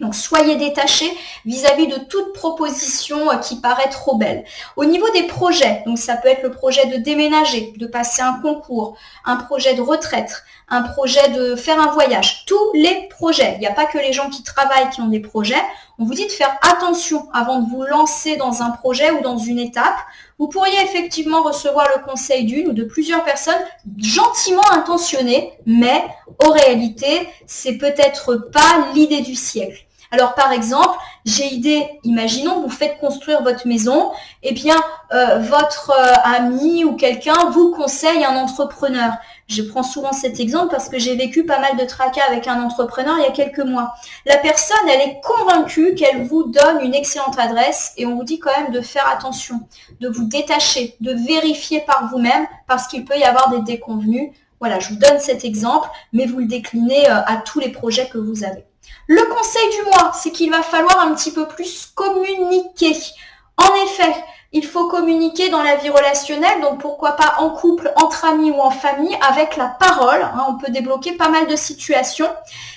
Donc, soyez détachés vis-à-vis de toute proposition qui paraît trop belle. Au niveau des projets, donc ça peut être le projet de déménager, de passer un concours, un projet de retraite, un projet de faire un voyage, tous les projets. Il n'y a pas que les gens qui travaillent qui ont des projets. On vous dit de faire attention avant de vous lancer dans un projet ou dans une étape. Vous pourriez effectivement recevoir le conseil d'une ou de plusieurs personnes gentiment intentionnées, mais en réalité, c'est peut-être pas l'idée du siècle. Alors par exemple, j'ai idée, imaginons, vous faites construire votre maison, et bien votre ami ou quelqu'un vous conseille un entrepreneur. Je prends souvent cet exemple parce que j'ai vécu pas mal de tracas avec un entrepreneur il y a quelques mois. La personne, elle est convaincue qu'elle vous donne une excellente adresse et on vous dit quand même de faire attention, de vous détacher, de vérifier par vous-même parce qu'il peut y avoir des déconvenues. Voilà, je vous donne cet exemple, mais vous le déclinez à tous les projets que vous avez. Le conseil du mois, c'est qu'il va falloir un petit peu plus communiquer. En effet, il faut communiquer dans la vie relationnelle, donc pourquoi pas en couple, entre amis ou en famille, avec la parole. On peut débloquer pas mal de situations.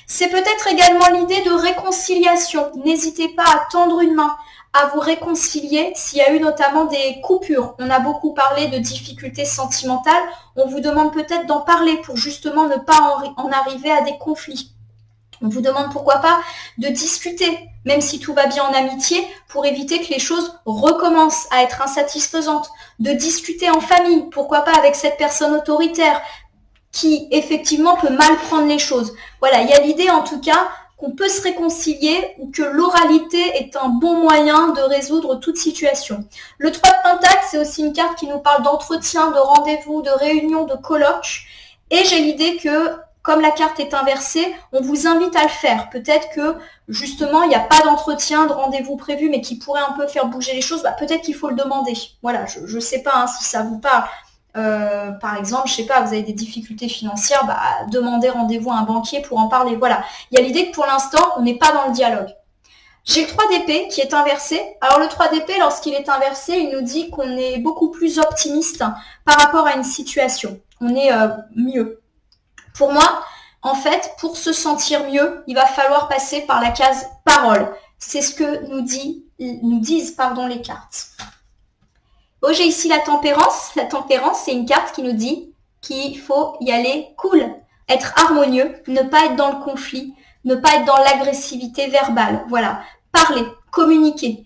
C'est peut-être également l'idée de réconciliation. N'hésitez pas à tendre une main, à vous réconcilier s'il y a eu notamment des coupures. On a beaucoup parlé de difficultés sentimentales. On vous demande peut-être d'en parler pour justement ne pas en arriver à des conflits. On vous demande pourquoi pas de discuter, même si tout va bien en amitié, pour éviter que les choses recommencent à être insatisfaisantes. De discuter en famille, pourquoi pas avec cette personne autoritaire qui effectivement peut mal prendre les choses. Voilà, il y a l'idée en tout cas qu'on peut se réconcilier ou que l'oralité est un bon moyen de résoudre toute situation. Le 3 de Pentacle, c'est aussi une carte qui nous parle d'entretien, de rendez-vous, de réunion, de colloque. Et j'ai l'idée que comme la carte est inversée, on vous invite à le faire. Peut-être que, justement, il n'y a pas d'entretien, de rendez-vous prévu, mais qui pourrait un peu faire bouger les choses. Peut-être qu'il faut le demander. Voilà, je ne sais pas si ça vous parle. Par exemple, je sais pas, vous avez des difficultés financières, demandez rendez-vous à un banquier pour en parler. Voilà, il y a l'idée que pour l'instant, on n'est pas dans le dialogue. J'ai le 3 d'épée qui est inversé. Alors le 3 d'épée, lorsqu'il est inversé, il nous dit qu'on est beaucoup plus optimiste par rapport à une situation. On est mieux. Pour moi, en fait, pour se sentir mieux, il va falloir passer par la case parole. C'est ce que nous disent les cartes. Oh, j'ai ici la tempérance. La tempérance, c'est une carte qui nous dit qu'il faut y aller cool, être harmonieux, ne pas être dans le conflit, ne pas être dans l'agressivité verbale. Voilà, parler, communiquer.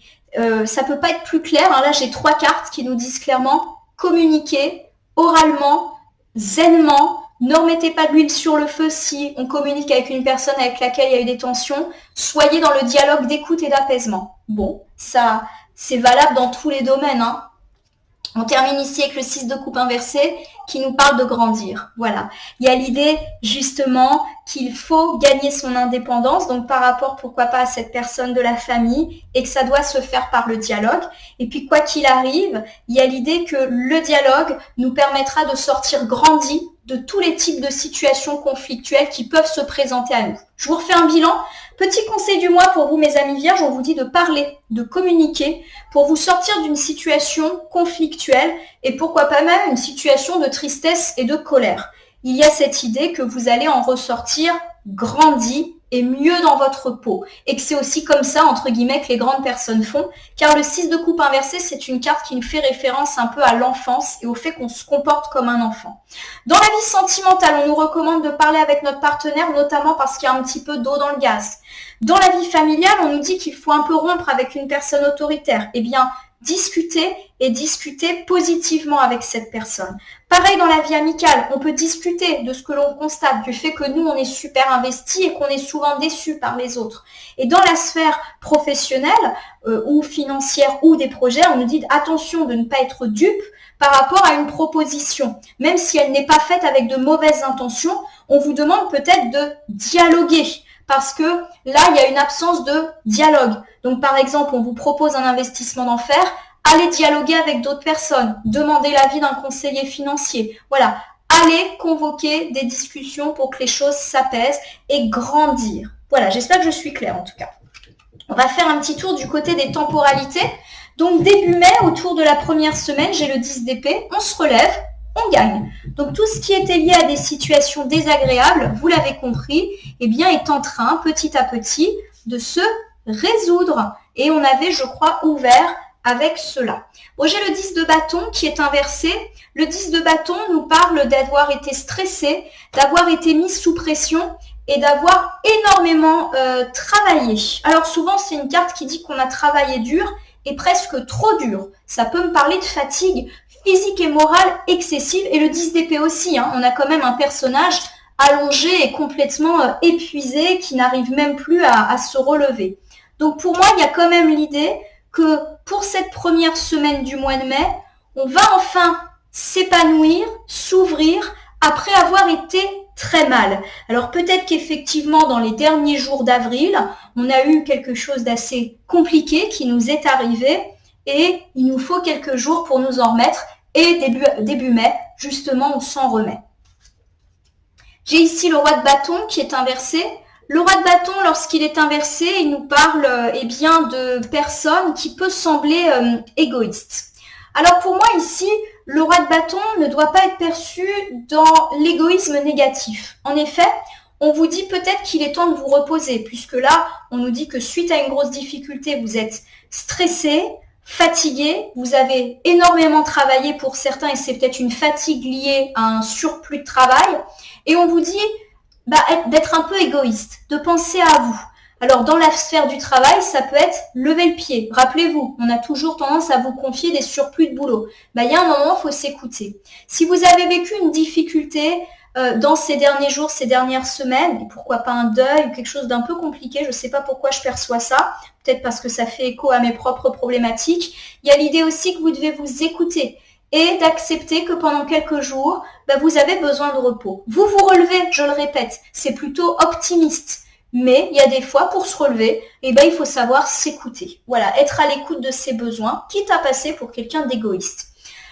Ça peut pas être plus clair. Hein. Là, j'ai 3 cartes qui nous disent clairement communiquer oralement, zenement. Ne remettez pas de l'huile sur le feu si on communique avec une personne avec laquelle il y a eu des tensions. Soyez dans le dialogue d'écoute et d'apaisement. Bon, ça, c'est valable dans tous les domaines. Hein. On termine ici avec le 6 de coupe inversé qui nous parle de grandir. Voilà. Il y a l'idée justement qu'il faut gagner son indépendance, donc par rapport pourquoi pas à cette personne de la famille, et que ça doit se faire par le dialogue. Et puis quoi qu'il arrive, il y a l'idée que le dialogue nous permettra de sortir grandi de tous les types de situations conflictuelles qui peuvent se présenter à nous. Je vous refais un bilan. Petit conseil du mois pour vous, mes amis vierges, on vous dit de parler, de communiquer pour vous sortir d'une situation conflictuelle et pourquoi pas même une situation de tristesse et de colère. Il y a cette idée que vous allez en ressortir grandi et mieux dans votre peau. Et que c'est aussi comme ça, entre guillemets, que les grandes personnes font. Car le 6 de coupe inversé, c'est une carte qui nous fait référence un peu à l'enfance et au fait qu'on se comporte comme un enfant. Dans la vie sentimentale, on nous recommande de parler avec notre partenaire, notamment parce qu'il y a un petit peu d'eau dans le gaz. Dans la vie familiale, on nous dit qu'il faut un peu rompre avec une personne autoritaire. Eh bien, discuter et discuter positivement avec cette personne. Pareil dans la vie amicale, on peut discuter de ce que l'on constate, du fait que nous, on est super investis et qu'on est souvent déçus par les autres. Et dans la sphère professionnelle ou financière ou des projets, on nous dit attention de ne pas être dupe par rapport à une proposition. Même si elle n'est pas faite avec de mauvaises intentions, on vous demande peut-être de dialoguer. Parce que là, il y a une absence de dialogue. Donc, par exemple, on vous propose un investissement d'enfer, allez dialoguer avec d'autres personnes, demandez l'avis d'un conseiller financier. Voilà, allez convoquer des discussions pour que les choses s'apaisent et grandir. Voilà, j'espère que je suis claire en tout cas. On va faire un petit tour du côté des temporalités. Donc, début mai, autour de la première semaine, j'ai le 10 d'épée, on se relève, on gagne. Donc tout ce qui était lié à des situations désagréables, vous l'avez compris, eh bien est en train petit à petit de se résoudre. Et on avait, je crois, ouvert avec cela. Bon, j'ai le 10 de bâton qui est inversé. Le 10 de bâton nous parle d'avoir été stressé, d'avoir été mis sous pression et d'avoir énormément travaillé. Alors souvent, c'est une carte qui dit qu'on a travaillé dur et presque trop dur. Ça peut me parler de fatigue physique et morale excessive, et le 10 d'épée aussi. Hein. On a quand même un personnage allongé et complètement épuisé qui n'arrive même plus à se relever. Donc pour moi, il y a quand même l'idée que pour cette première semaine du mois de mai, on va enfin s'épanouir, s'ouvrir après avoir été très mal. Alors peut-être qu'effectivement, dans les derniers jours d'avril, on a eu quelque chose d'assez compliqué qui nous est arrivé et il nous faut quelques jours pour nous en remettre. Et début mai, justement, on s'en remet. J'ai ici le roi de bâton qui est inversé. Le roi de bâton, lorsqu'il est inversé, il nous parle bien de personnes qui peuvent sembler égoïstes. Alors pour moi ici, le roi de bâton ne doit pas être perçu dans l'égoïsme négatif. En effet, on vous dit peut-être qu'il est temps de vous reposer, puisque là, on nous dit que suite à une grosse difficulté, vous êtes stressé, fatigué, vous avez énormément travaillé pour certains et c'est peut-être une fatigue liée à un surplus de travail. Et on vous dit d'être un peu égoïste, de penser à vous. Alors dans la sphère du travail, ça peut être lever le pied. Rappelez-vous, on a toujours tendance à vous confier des surplus de boulot. Il y a un moment, il faut s'écouter. Si vous avez vécu une difficulté dans ces derniers jours, ces dernières semaines, et pourquoi pas un deuil ou quelque chose d'un peu compliqué, je ne sais pas pourquoi je perçois ça, peut-être parce que ça fait écho à mes propres problématiques, il y a l'idée aussi que vous devez vous écouter et d'accepter que pendant quelques jours, vous avez besoin de repos. Vous vous relevez, je le répète, c'est plutôt optimiste. Mais il y a des fois, pour se relever, il faut savoir s'écouter. Voilà, être à l'écoute de ses besoins, quitte à passer pour quelqu'un d'égoïste.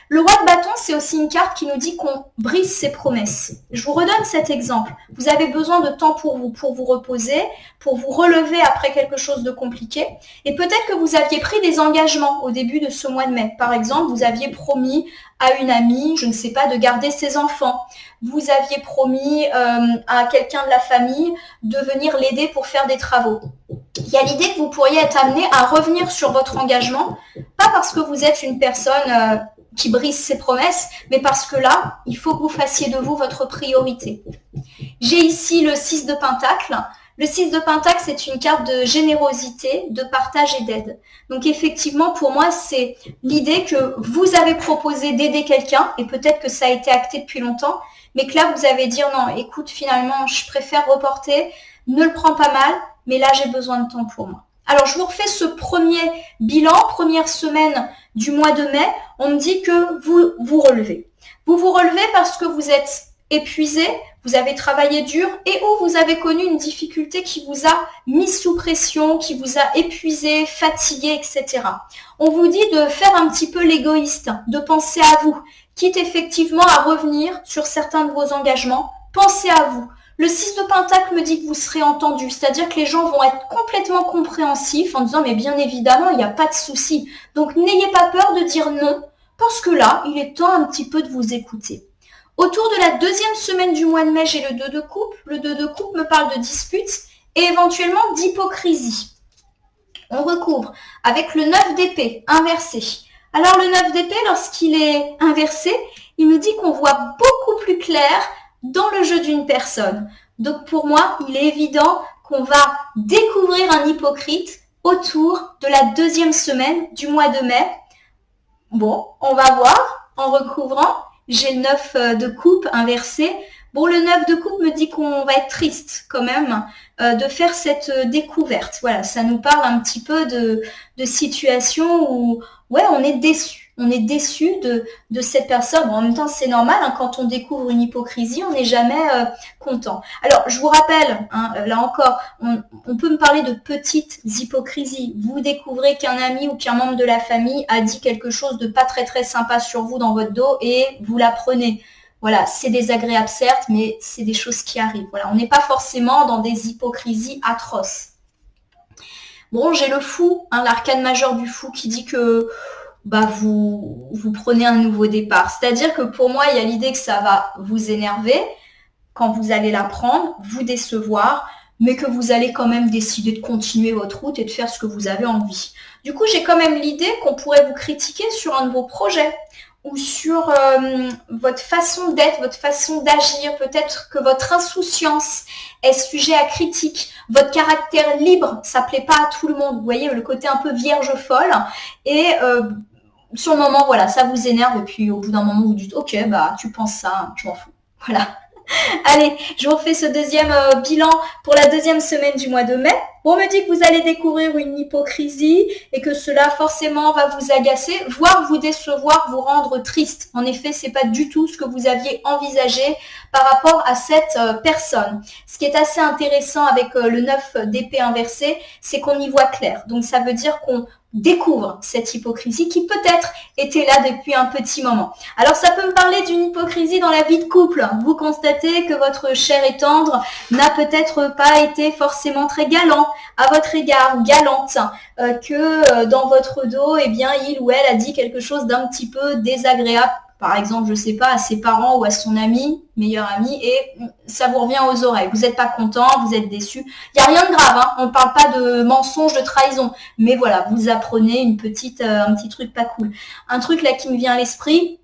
Le roi de bâton, c'est aussi une carte qui nous dit qu'on brise ses promesses. Je vous redonne cet exemple. Vous avez besoin de temps pour vous reposer, pour vous relever après quelque chose de compliqué. Et peut-être que vous aviez pris des engagements au début de ce mois de mai. Par exemple, vous aviez promis à une amie, je ne sais pas, de garder ses enfants. Vous aviez promis à quelqu'un de la famille de venir l'aider pour faire des travaux. Il y a l'idée que vous pourriez être amené à revenir sur votre engagement, pas parce que vous êtes une personne qui brise ses promesses, mais parce que là, il faut que vous fassiez de vous votre priorité. J'ai ici le 6 de Pentacle. Le 6 de Pentacle, c'est une carte de générosité, de partage et d'aide. Donc effectivement, pour moi, c'est l'idée que vous avez proposé d'aider quelqu'un, et peut-être que ça a été acté depuis longtemps, mais que là, vous avez dit non, écoute, finalement, je préfère reporter, ne le prends pas mal, mais là, j'ai besoin de temps pour moi. Alors, je vous refais ce premier bilan, première semaine du mois de mai. On me dit que vous vous relevez. Vous vous relevez parce que vous êtes épuisé, vous avez travaillé dur et ou vous avez connu une difficulté qui vous a mis sous pression, qui vous a épuisé, fatigué, etc. On vous dit de faire un petit peu l'égoïste, de penser à vous, quitte effectivement à revenir sur certains de vos engagements. Pensez à vous. Le 6 de Pentacle me dit que vous serez entendu, c'est-à-dire que les gens vont être complètement compréhensifs en disant mais bien évidemment, il n'y a pas de souci. Donc n'ayez pas peur de dire non, parce que là, il est temps un petit peu de vous écouter. Autour de la deuxième semaine du mois de mai, j'ai le 2 de coupe. Le 2 de coupe me parle de disputes et éventuellement d'hypocrisie. On recouvre avec le 9 d'épée inversé. Alors le 9 d'épée, lorsqu'il est inversé, il nous dit qu'on voit beaucoup plus clair dans le jeu d'une personne. Donc pour moi, il est évident qu'on va découvrir un hypocrite autour de la deuxième semaine du mois de mai. Bon, on va voir en recouvrant. J'ai le 9 de coupe inversé. Bon, le 9 de coupe me dit qu'on va être triste quand même de faire cette découverte. Voilà, ça nous parle un petit peu de situation où ouais, on est déçu. On est déçu de cette personne. Bon, en même temps, c'est normal, hein, quand on découvre une hypocrisie, on n'est jamais content. Alors, je vous rappelle, hein, là encore, on peut me parler de petites hypocrisies. Vous découvrez qu'un ami ou qu'un membre de la famille a dit quelque chose de pas très très sympa sur vous dans votre dos et vous l'apprenez. Voilà, c'est désagréable certes, mais c'est des choses qui arrivent. Voilà, on n'est pas forcément dans des hypocrisies atroces. Bon, j'ai le fou, hein, l'arcane majeur du fou qui dit que vous prenez un nouveau départ. C'est-à-dire que pour moi, il y a l'idée que ça va vous énerver quand vous allez l'apprendre, vous décevoir, mais que vous allez quand même décider de continuer votre route et de faire ce que vous avez envie. Du coup, j'ai quand même l'idée qu'on pourrait vous critiquer sur un de vos projets ou sur votre façon d'être, votre façon d'agir. Peut-être que votre insouciance est sujet à critique. Votre caractère libre, ça plaît pas à tout le monde. Vous voyez, le côté un peu vierge folle. Et sur le moment, voilà, ça vous énerve. Et puis au bout d'un moment, vous dites, ok, tu penses ça, je m'en fous. Voilà. Allez, je vous refais ce deuxième bilan pour la deuxième semaine du mois de mai. On me dit que vous allez découvrir une hypocrisie et que cela forcément va vous agacer, voire vous décevoir, vous rendre triste. En effet, c'est pas du tout ce que vous aviez envisagé par rapport à cette personne. Ce qui est assez intéressant avec le 9 d'épée inversé, c'est qu'on y voit clair. Donc ça veut dire qu'on découvre cette hypocrisie qui peut-être était là depuis un petit moment. Alors ça peut me parler d'une hypocrisie dans la vie de couple. Vous constatez que votre cher et tendre n'a peut-être pas été forcément très galant à votre égard ou galante, que dans votre dos, eh bien, il ou elle a dit quelque chose d'un petit peu désagréable, par exemple, je sais pas, à ses parents ou à son ami, meilleur ami, et ça vous revient aux oreilles. Vous n'êtes pas content, vous êtes déçu. Il n'y a rien de grave, hein, on ne parle pas de mensonge, de trahison, mais voilà, vous apprenez un petit truc pas cool. Un truc là qui me vient à l'esprit,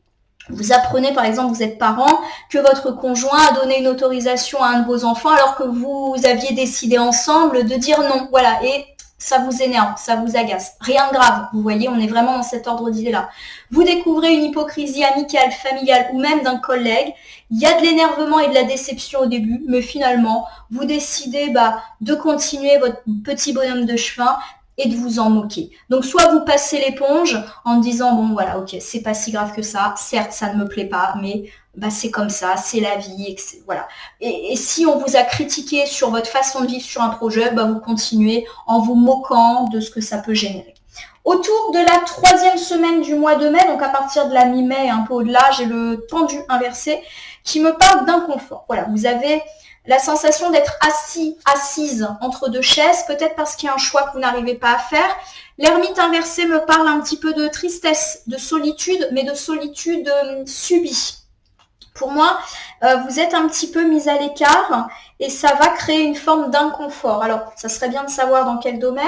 vous apprenez, par exemple, vous êtes parent, que votre conjoint a donné une autorisation à un de vos enfants alors que vous aviez décidé ensemble de dire non. Voilà, et ça vous énerve, ça vous agace. Rien de grave, vous voyez, on est vraiment dans cet ordre d'idée-là. Vous découvrez une hypocrisie amicale, familiale ou même d'un collègue. Il y a de l'énervement et de la déception au début, mais finalement, vous décidez de continuer votre petit bonhomme de chemin et de vous en moquer. Donc soit vous passez l'éponge en disant bon voilà, ok, c'est pas si grave que ça, certes ça ne me plaît pas, mais c'est comme ça, c'est la vie, voilà. Et si on vous a critiqué sur votre façon de vivre sur un projet, vous continuez en vous moquant de ce que ça peut générer. Autour de la 3e semaine du mois de mai, donc à partir de la mi-mai, un peu au-delà, j'ai le tendu inversé qui me parle d'inconfort. Voilà, vous avez la sensation d'être assise entre deux chaises, peut-être parce qu'il y a un choix que vous n'arrivez pas à faire. L'ermite inversé me parle un petit peu de tristesse, de solitude, mais de solitude subie. Pour moi, vous êtes un petit peu mis à l'écart et ça va créer une forme d'inconfort. Alors, ça serait bien de savoir dans quel domaine.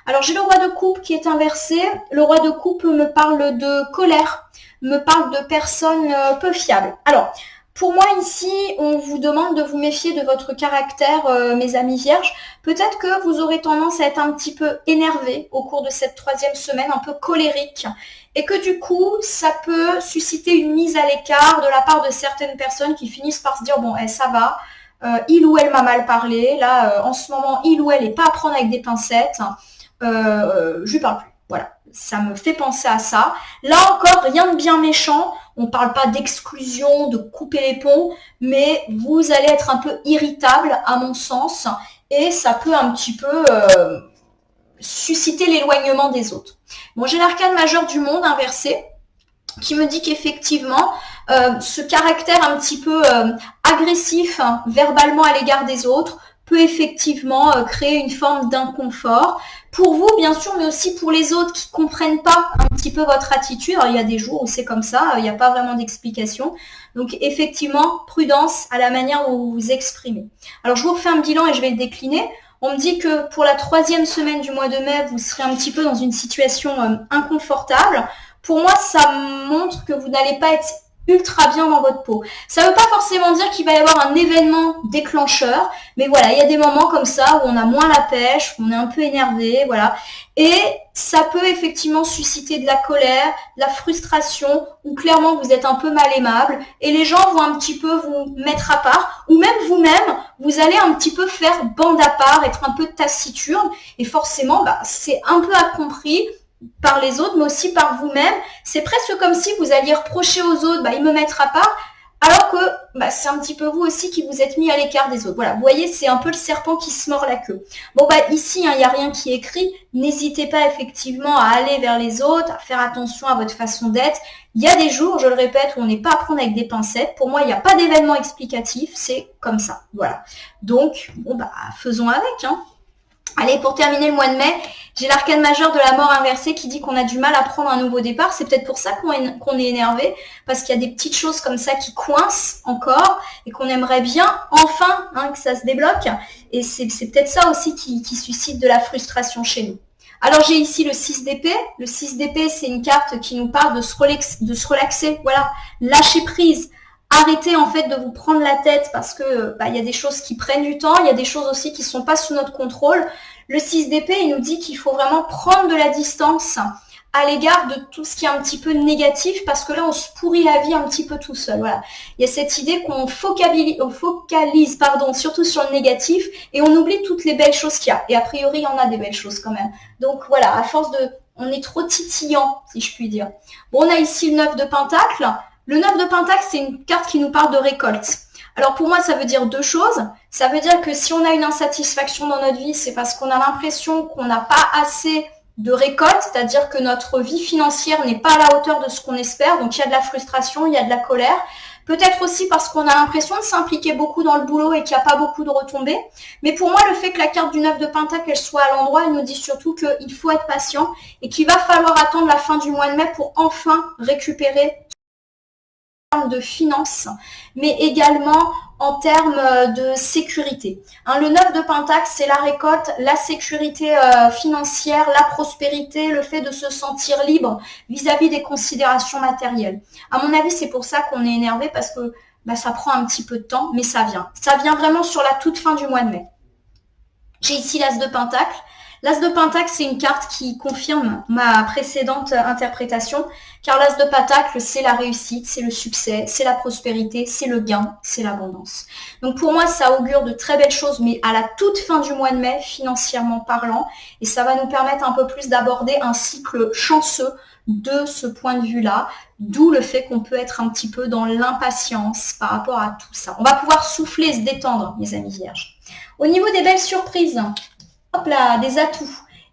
Alors, j'ai le roi de coupe qui est inversé. Le roi de coupe me parle de colère, me parle de personnes peu fiables. Alors, pour moi, ici, on vous demande de vous méfier de votre caractère, mes amis vierges. Peut-être que vous aurez tendance à être un petit peu énervé au cours de cette 3e semaine, un peu colérique. Et que du coup, ça peut susciter une mise à l'écart de la part de certaines personnes qui finissent par se dire « Bon, ça va, il ou elle m'a mal parlé. Là, en ce moment, il ou elle n'est pas à prendre avec des pincettes. Je lui parle plus. » Voilà, ça me fait penser à ça. Là encore, rien de bien méchant. On ne parle pas d'exclusion, de couper les ponts, mais vous allez être un peu irritable, à mon sens, et ça peut un petit peu susciter l'éloignement des autres. Bon, j'ai l'arcane majeur du monde inversé, qui me dit qu'effectivement, ce caractère un petit peu agressif, verbalement à l'égard des autres, peut effectivement créer une forme d'inconfort. Pour vous, bien sûr, mais aussi pour les autres qui ne comprennent pas un petit peu votre attitude. Alors, il y a des jours où c'est comme ça, il n'y a pas vraiment d'explication. Donc, effectivement, prudence à la manière dont vous vous exprimez. Alors, je vous refais un bilan et je vais le décliner. On me dit que pour la 3e semaine du mois de mai, vous serez un petit peu dans une situation inconfortable. Pour moi, ça montre que vous n'allez pas être ultra bien dans votre peau. Ça ne veut pas forcément dire qu'il va y avoir un événement déclencheur, mais voilà, il y a des moments comme ça où on a moins la pêche, où on est un peu énervé, voilà. Et ça peut effectivement susciter de la colère, de la frustration, ou clairement vous êtes un peu mal aimable, et les gens vont un petit peu vous mettre à part, ou même vous-même, vous allez un petit peu faire bande à part, être un peu taciturne, et forcément, c'est un peu incompris par les autres, mais aussi par vous-même. C'est presque comme si vous alliez reprocher aux autres, ils me mettent à part, alors que c'est un petit peu vous aussi qui vous êtes mis à l'écart des autres. Voilà, vous voyez, c'est un peu le serpent qui se mord la queue. Bon, ici, il n'y a rien qui est écrit. N'hésitez pas effectivement à aller vers les autres, à faire attention à votre façon d'être. Il y a des jours, je le répète, où on n'est pas à prendre avec des pincettes. Pour moi, il n'y a pas d'événement explicatif, c'est comme ça. Voilà. Donc, faisons avec, hein. Allez, pour terminer le mois de mai, j'ai l'arcane majeur de la mort inversée qui dit qu'on a du mal à prendre un nouveau départ. C'est peut-être pour ça qu'on est énervé, parce qu'il y a des petites choses comme ça qui coincent encore et qu'on aimerait bien enfin que ça se débloque. Et c'est peut-être ça aussi qui suscite de la frustration chez nous. Alors j'ai ici le 6 d'épée. Le 6 d'épée, c'est une carte qui nous parle de se relaxer, voilà, lâcher prise. Arrêtez en fait de vous prendre la tête parce que y a des choses qui prennent du temps, il y a des choses aussi qui ne sont pas sous notre contrôle. Le 6 d'épée, il nous dit qu'il faut vraiment prendre de la distance à l'égard de tout ce qui est un petit peu négatif parce que là, on se pourrit la vie un petit peu tout seul. Voilà. Il y a cette idée qu'on focalise surtout sur le négatif et on oublie toutes les belles choses qu'il y a. Et a priori, il y en a des belles choses quand même. Donc voilà, à force on est trop titillant, si je puis dire. Bon, on a ici le 9 de Pentacle. Le 9 de Pentacle, c'est une carte qui nous parle de récolte. Alors pour moi, ça veut dire deux choses. Ça veut dire que si on a une insatisfaction dans notre vie, c'est parce qu'on a l'impression qu'on n'a pas assez de récolte, c'est-à-dire que notre vie financière n'est pas à la hauteur de ce qu'on espère. Donc il y a de la frustration, il y a de la colère. Peut-être aussi parce qu'on a l'impression de s'impliquer beaucoup dans le boulot et qu'il n'y a pas beaucoup de retombées. Mais pour moi, le fait que la carte du 9 de Pentacle elle soit à l'endroit, elle nous dit surtout qu'il faut être patient et qu'il va falloir attendre la fin du mois de mai pour enfin récupérer de finances, mais également en termes de sécurité. Le 9 de Pentacle, c'est la récolte, la sécurité financière, la prospérité, le fait de se sentir libre vis-à-vis des considérations matérielles. À mon avis, c'est pour ça qu'on est énervé parce que ça prend un petit peu de temps, mais ça vient. Ça vient vraiment sur la toute fin du mois de mai. J'ai ici l'As de Pentacle. L'As de Pentacle, c'est une carte qui confirme ma précédente interprétation, car l'As de Pentacle, c'est la réussite, c'est le succès, c'est la prospérité, c'est le gain, c'est l'abondance. Donc pour moi, ça augure de très belles choses, mais à la toute fin du mois de mai, financièrement parlant, et ça va nous permettre un peu plus d'aborder un cycle chanceux de ce point de vue-là, d'où le fait qu'on peut être un petit peu dans l'impatience par rapport à tout ça. On va pouvoir souffler, se détendre, mes amis vierges. Au niveau des belles surprises, hop là, des atouts.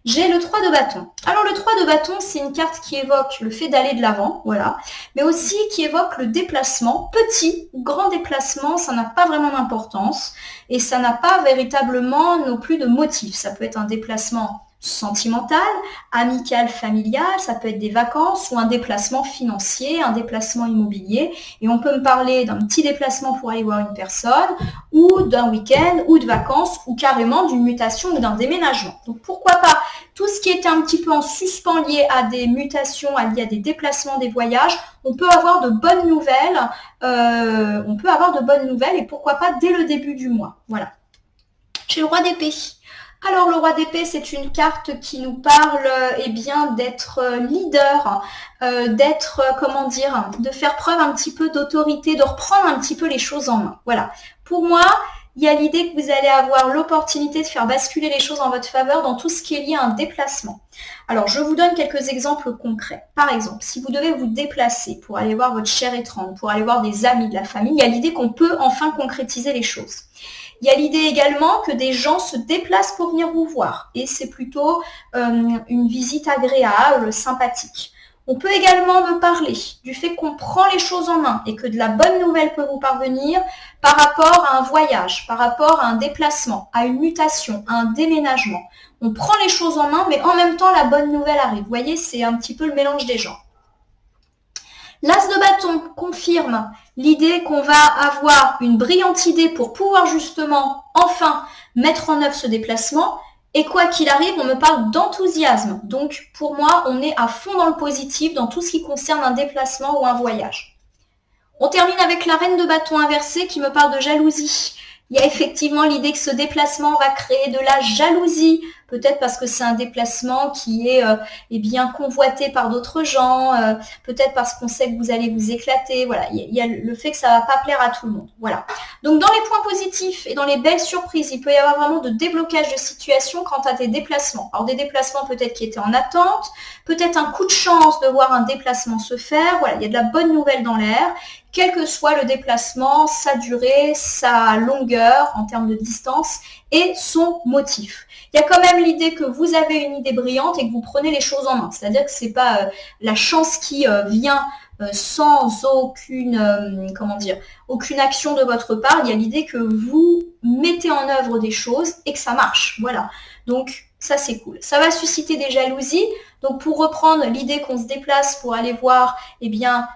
J'ai le 3 de bâton. Alors le 3 de bâton, c'est une carte qui évoque le fait d'aller de l'avant, voilà, mais aussi qui évoque le déplacement, petit ou grand déplacement, ça n'a pas vraiment d'importance et ça n'a pas véritablement non plus de motif. Ça peut être un déplacement sentimental, amical, familial, ça peut être des vacances ou un déplacement financier, un déplacement immobilier. Et on peut me parler d'un petit déplacement pour aller voir une personne ou d'un week-end ou de vacances ou carrément d'une mutation ou d'un déménagement. Donc pourquoi pas tout ce qui est un petit peu en suspens lié à des mutations, lié à des déplacements, des voyages, on peut avoir de bonnes nouvelles. Et pourquoi pas dès le début du mois. Voilà. J'ai le roi d'épée. Alors le roi d'épée, c'est une carte qui nous parle d'être leader, de faire preuve un petit peu d'autorité, de reprendre un petit peu les choses en main. Voilà. Pour moi, il y a l'idée que vous allez avoir l'opportunité de faire basculer les choses en votre faveur dans tout ce qui est lié à un déplacement. Alors, je vous donne quelques exemples concrets. Par exemple, si vous devez vous déplacer pour aller voir votre chère étreinte, pour aller voir des amis de la famille, il y a l'idée qu'on peut enfin concrétiser les choses. Il y a l'idée également que des gens se déplacent pour venir vous voir et c'est plutôt une visite agréable, sympathique. On peut également me parler du fait qu'on prend les choses en main et que de la bonne nouvelle peut vous parvenir par rapport à un voyage, par rapport à un déplacement, à une mutation, à un déménagement. On prend les choses en main mais en même temps la bonne nouvelle arrive. Vous voyez, c'est un petit peu le mélange des genres. L'as de bâton confirme l'idée qu'on va avoir une brillante idée pour pouvoir justement enfin mettre en œuvre ce déplacement. Et quoi qu'il arrive, on me parle d'enthousiasme. Donc pour moi, on est à fond dans le positif dans tout ce qui concerne un déplacement ou un voyage. On termine avec la reine de bâton inversée qui me parle de jalousie. Il y a effectivement l'idée que ce déplacement va créer de la jalousie, peut-être parce que c'est un déplacement qui est convoité par d'autres gens, peut-être parce qu'on sait que vous allez vous éclater. Voilà, il y a le fait que ça ne va pas plaire à tout le monde. Voilà. Donc dans les points positifs et dans les belles surprises, il peut y avoir vraiment de déblocage de situation quant à tes déplacements. Alors des déplacements peut-être qui étaient en attente, peut-être un coup de chance de voir un déplacement se faire. Voilà, il y a de la bonne nouvelle dans l'air. Quel que soit le déplacement, sa durée, sa longueur en termes de distance et son motif. Il y a quand même l'idée que vous avez une idée brillante et que vous prenez les choses en main. C'est-à-dire que ce n'est pas la chance qui vient sans aucune action de votre part. Il y a l'idée que vous mettez en œuvre des choses et que ça marche. Voilà. Donc, ça, c'est cool. Ça va susciter des jalousies. Donc, pour reprendre l'idée qu'on se déplace pour aller voir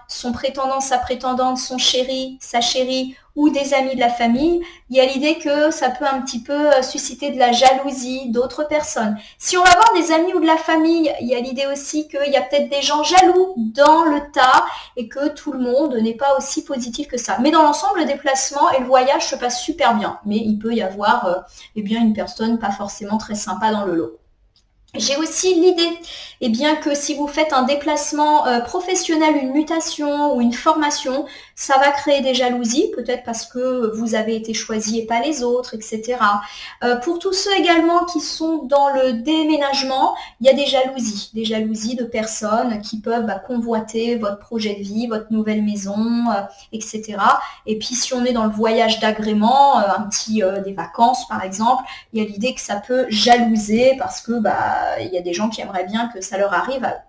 son prétendant, sa prétendante, son chéri, sa chérie ou des amis de la famille, il y a l'idée que ça peut un petit peu susciter de la jalousie d'autres personnes. Si on va voir des amis ou de la famille, il y a l'idée aussi qu'il y a peut-être des gens jaloux dans le tas et que tout le monde n'est pas aussi positif que ça. Mais dans l'ensemble, le déplacement et le voyage se passent super bien. Mais il peut y avoir une personne pas forcément très sympa dans le lot. J'ai aussi l'idée que si vous faites un déplacement professionnel, une mutation ou une formation, ça va créer des jalousies, peut-être parce que vous avez été choisi et pas les autres, etc. Pour tous ceux également qui sont dans le déménagement, il y a des jalousies de personnes qui peuvent convoiter votre projet de vie, votre nouvelle maison, etc. Et puis si on est dans le voyage d'agrément, des vacances par exemple, il y a l'idée que ça peut jalouser parce que il y a des gens qui aimeraient bien que ça leur arrive à eux.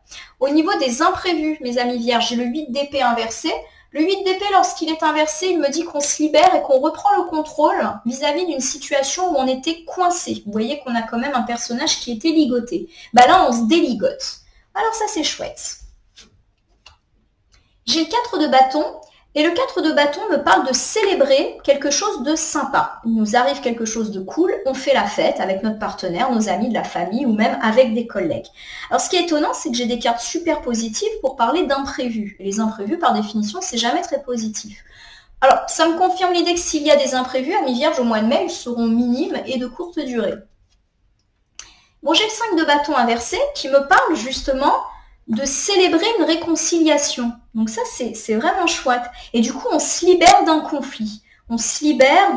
Au niveau des imprévus, mes amis vierges, j'ai le 8 d'épée inversé. Le 8 d'épée, lorsqu'il est inversé, il me dit qu'on se libère et qu'on reprend le contrôle vis-à-vis d'une situation où on était coincé. Vous voyez qu'on a quand même un personnage qui était ligoté. Là, on se déligote. Alors ça, c'est chouette. J'ai le 4 de bâton. Et le 4 de bâton me parle de célébrer quelque chose de sympa. Il nous arrive quelque chose de cool, on fait la fête avec notre partenaire, nos amis de la famille ou même avec des collègues. Alors ce qui est étonnant, c'est que j'ai des cartes super positives pour parler d'imprévus. Et les imprévus, par définition, c'est jamais très positif. Alors, ça me confirme l'idée que s'il y a des imprévus, amis vierges, au mois de mai, ils seront minimes et de courte durée. Bon, j'ai le 5 de bâton inversé qui me parle justement de célébrer une réconciliation. Donc ça, c'est vraiment chouette. Et du coup, on se libère d'un conflit. On se libère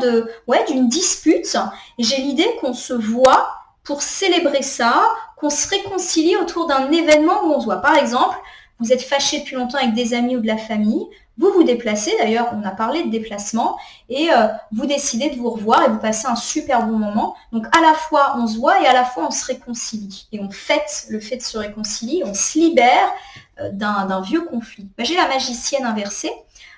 d'une dispute. Et j'ai l'idée qu'on se voit pour célébrer ça, qu'on se réconcilie autour d'un événement où on se voit. Par exemple, vous êtes fâché depuis longtemps avec des amis ou de la famille. Vous vous déplacez, d'ailleurs, on a parlé de déplacement, et vous décidez de vous revoir et vous passez un super bon moment. Donc à la fois on se voit et à la fois on se réconcilie. Et on fête le fait de se réconcilier, on se libère d'un vieux conflit. J'ai la magicienne inversée.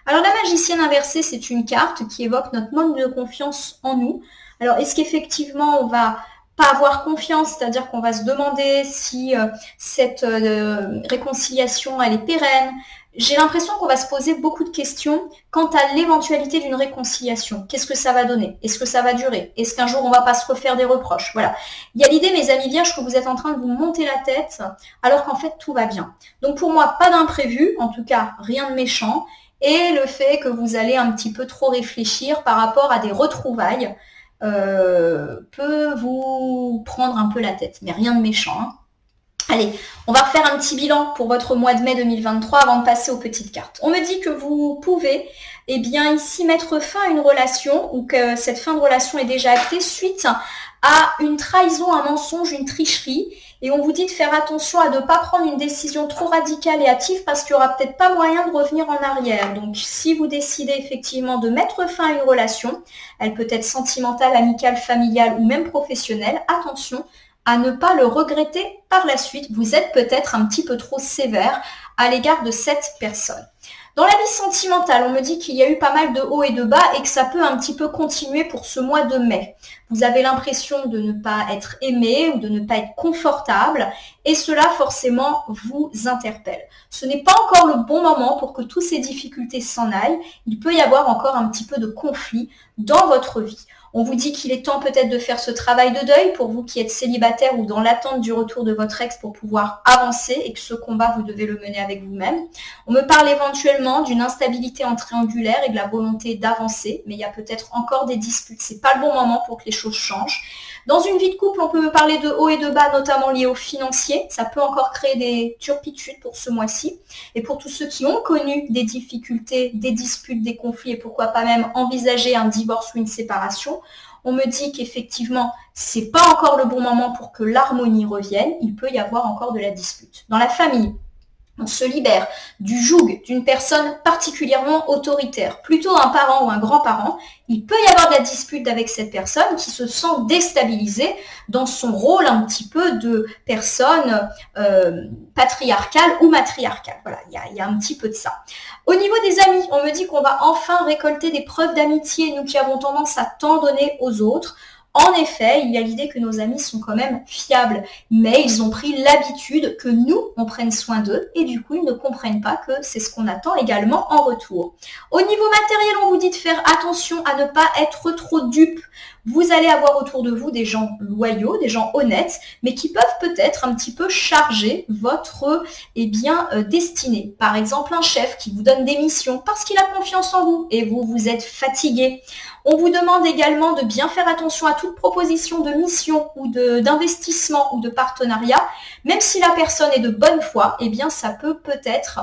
Alors la magicienne inversée, c'est une carte qui évoque notre manque de confiance en nous. Alors est-ce qu'effectivement on va pas avoir confiance, c'est-à-dire qu'on va se demander si cette réconciliation elle est pérenne. J'ai l'impression qu'on va se poser beaucoup de questions quant à l'éventualité d'une réconciliation. Qu'est-ce que ça va donner? Est-ce que ça va durer? Est-ce qu'un jour on va pas se refaire des reproches? Voilà. Il y a l'idée, mes amis vierges, que vous êtes en train de vous monter la tête alors qu'en fait tout va bien. Donc pour moi, pas d'imprévu, en tout cas rien de méchant, et le fait que vous allez un petit peu trop réfléchir par rapport à des retrouvailles peut vous prendre un peu la tête, mais rien de méchant. Hein. Allez, on va refaire un petit bilan pour votre mois de mai 2023 avant de passer aux petites cartes. On me dit que vous pouvez, eh bien, ici mettre fin à une relation ou que cette fin de relation est déjà actée suite à une trahison, un mensonge, une tricherie. Et on vous dit de faire attention à ne pas prendre une décision trop radicale et hâtive parce qu'il n'y aura peut-être pas moyen de revenir en arrière. Donc, si vous décidez effectivement de mettre fin à une relation, elle peut être sentimentale, amicale, familiale ou même professionnelle, attention à ne pas le regretter par la suite. Vous êtes peut-être un petit peu trop sévère à l'égard de cette personne. Dans la vie sentimentale, on me dit qu'il y a eu pas mal de hauts et de bas et que ça peut un petit peu continuer pour ce mois de mai. Vous avez l'impression de ne pas être aimé ou de ne pas être confortable et cela forcément vous interpelle. Ce n'est pas encore le bon moment pour que toutes ces difficultés s'en aillent. Il peut y avoir encore un petit peu de conflit dans votre vie. On vous dit qu'il est temps peut-être de faire ce travail de deuil pour vous qui êtes célibataire ou dans l'attente du retour de votre ex pour pouvoir avancer et que ce combat, vous devez le mener avec vous-même. On me parle éventuellement d'une instabilité en triangulaire et de la volonté d'avancer, mais il y a peut-être encore des disputes. C'est pas le bon moment pour que les choses changent. Dans une vie de couple, on peut me parler de hauts et de bas, notamment liés au financier. Ça peut encore créer des turpitudes pour ce mois-ci. Et pour tous ceux qui ont connu des difficultés, des disputes, des conflits et pourquoi pas même envisager un divorce ou une séparation, on me dit qu'effectivement, c'est pas encore le bon moment pour que l'harmonie revienne. Il peut y avoir encore de la dispute. Dans la famille, on se libère du joug d'une personne particulièrement autoritaire, plutôt un parent ou un grand-parent. Il peut y avoir de la dispute avec cette personne qui se sent déstabilisée dans son rôle un petit peu de personne patriarcale ou matriarcale. Voilà, il y a un petit peu de ça. Au niveau des amis, on me dit qu'on va enfin récolter des preuves d'amitié, nous qui avons tendance à tant donner aux autres. En effet, il y a l'idée que nos amis sont quand même fiables, mais ils ont pris l'habitude que nous, on prenne soin d'eux, et du coup, ils ne comprennent pas que c'est ce qu'on attend également en retour. Au niveau matériel, on vous dit de faire attention à ne pas être trop dupe. Vous allez avoir autour de vous des gens loyaux, des gens honnêtes, mais qui peuvent peut-être un petit peu charger votre destinée. Par exemple, un chef qui vous donne des missions parce qu'il a confiance en vous et vous êtes fatigué. On vous demande également de bien faire attention à toute proposition de mission ou d'investissement ou de partenariat. Même si la personne est de bonne foi, eh bien ça peut peut-être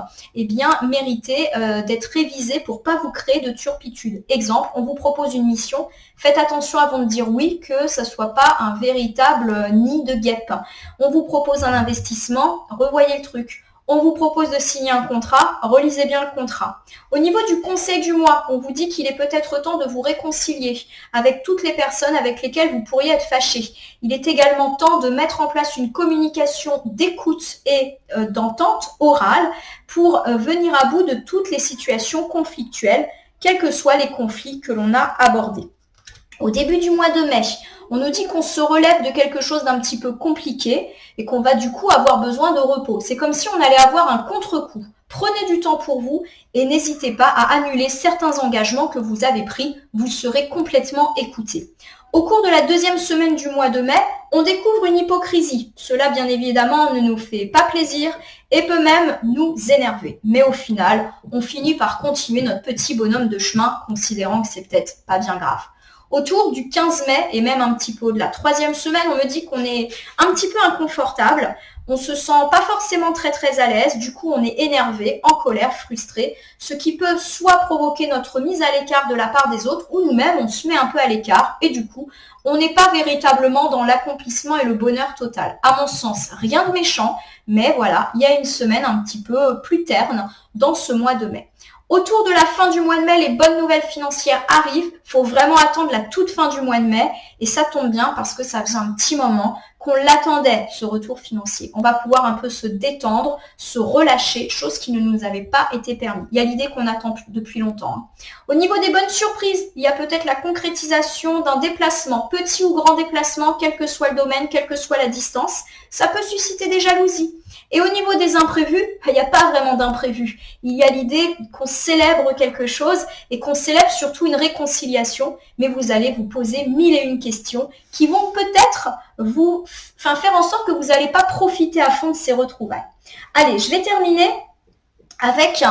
mériter d'être révisé pour pas vous créer de turpitude. Exemple, on vous propose une mission, faites attention avant de dire oui que ça soit pas un véritable nid de guêpes. On vous propose un investissement, revoyez le truc. On vous propose de signer un contrat, relisez bien le contrat. Au niveau du conseil du mois, on vous dit qu'il est peut-être temps de vous réconcilier avec toutes les personnes avec lesquelles vous pourriez être fâché. Il est également temps de mettre en place une communication d'écoute et d'entente orale pour venir à bout de toutes les situations conflictuelles, quels que soient les conflits que l'on a abordés. Au début du mois de mai, on nous dit qu'on se relève de quelque chose d'un petit peu compliqué et qu'on va du coup avoir besoin de repos. C'est comme si on allait avoir un contre-coup. Prenez du temps pour vous et n'hésitez pas à annuler certains engagements que vous avez pris. Vous serez complètement écouté. Au cours de la deuxième semaine du mois de mai, on découvre une hypocrisie. Cela, bien évidemment, ne nous fait pas plaisir et peut même nous énerver. Mais au final, on finit par continuer notre petit bonhomme de chemin, considérant que c'est peut-être pas bien grave. Autour du 15 mai et même un petit peu de la troisième semaine, on me dit qu'on est un petit peu inconfortable. On se sent pas forcément très à l'aise. Du coup, on est énervé, en colère, frustré, ce qui peut soit provoquer notre mise à l'écart de la part des autres ou nous-mêmes, on se met un peu à l'écart et du coup, on n'est pas véritablement dans l'accomplissement et le bonheur total. À mon sens, rien de méchant, mais voilà, il y a une semaine un petit peu plus terne dans ce mois de mai. Autour de la fin du mois de mai, les bonnes nouvelles financières arrivent. Il faut vraiment attendre la toute fin du mois de mai. Et ça tombe bien parce que ça faisait un petit moment qu'on l'attendait, ce retour financier. On va pouvoir un peu se détendre, se relâcher, chose qui ne nous avait pas été permis. Il y a l'idée qu'on attend depuis longtemps. Au niveau des bonnes surprises, il y a peut-être la concrétisation d'un déplacement, petit ou grand déplacement, quel que soit le domaine, quelle que soit la distance. Ça peut susciter des jalousies. Et au niveau des imprévus, il n'y a pas vraiment d'imprévus. Il y a l'idée qu'on célèbre quelque chose et qu'on célèbre surtout une réconciliation, mais vous allez vous poser 1001 questions qui vont peut-être faire en sorte que vous n'allez pas profiter à fond de ces retrouvailles. Allez, je vais terminer avec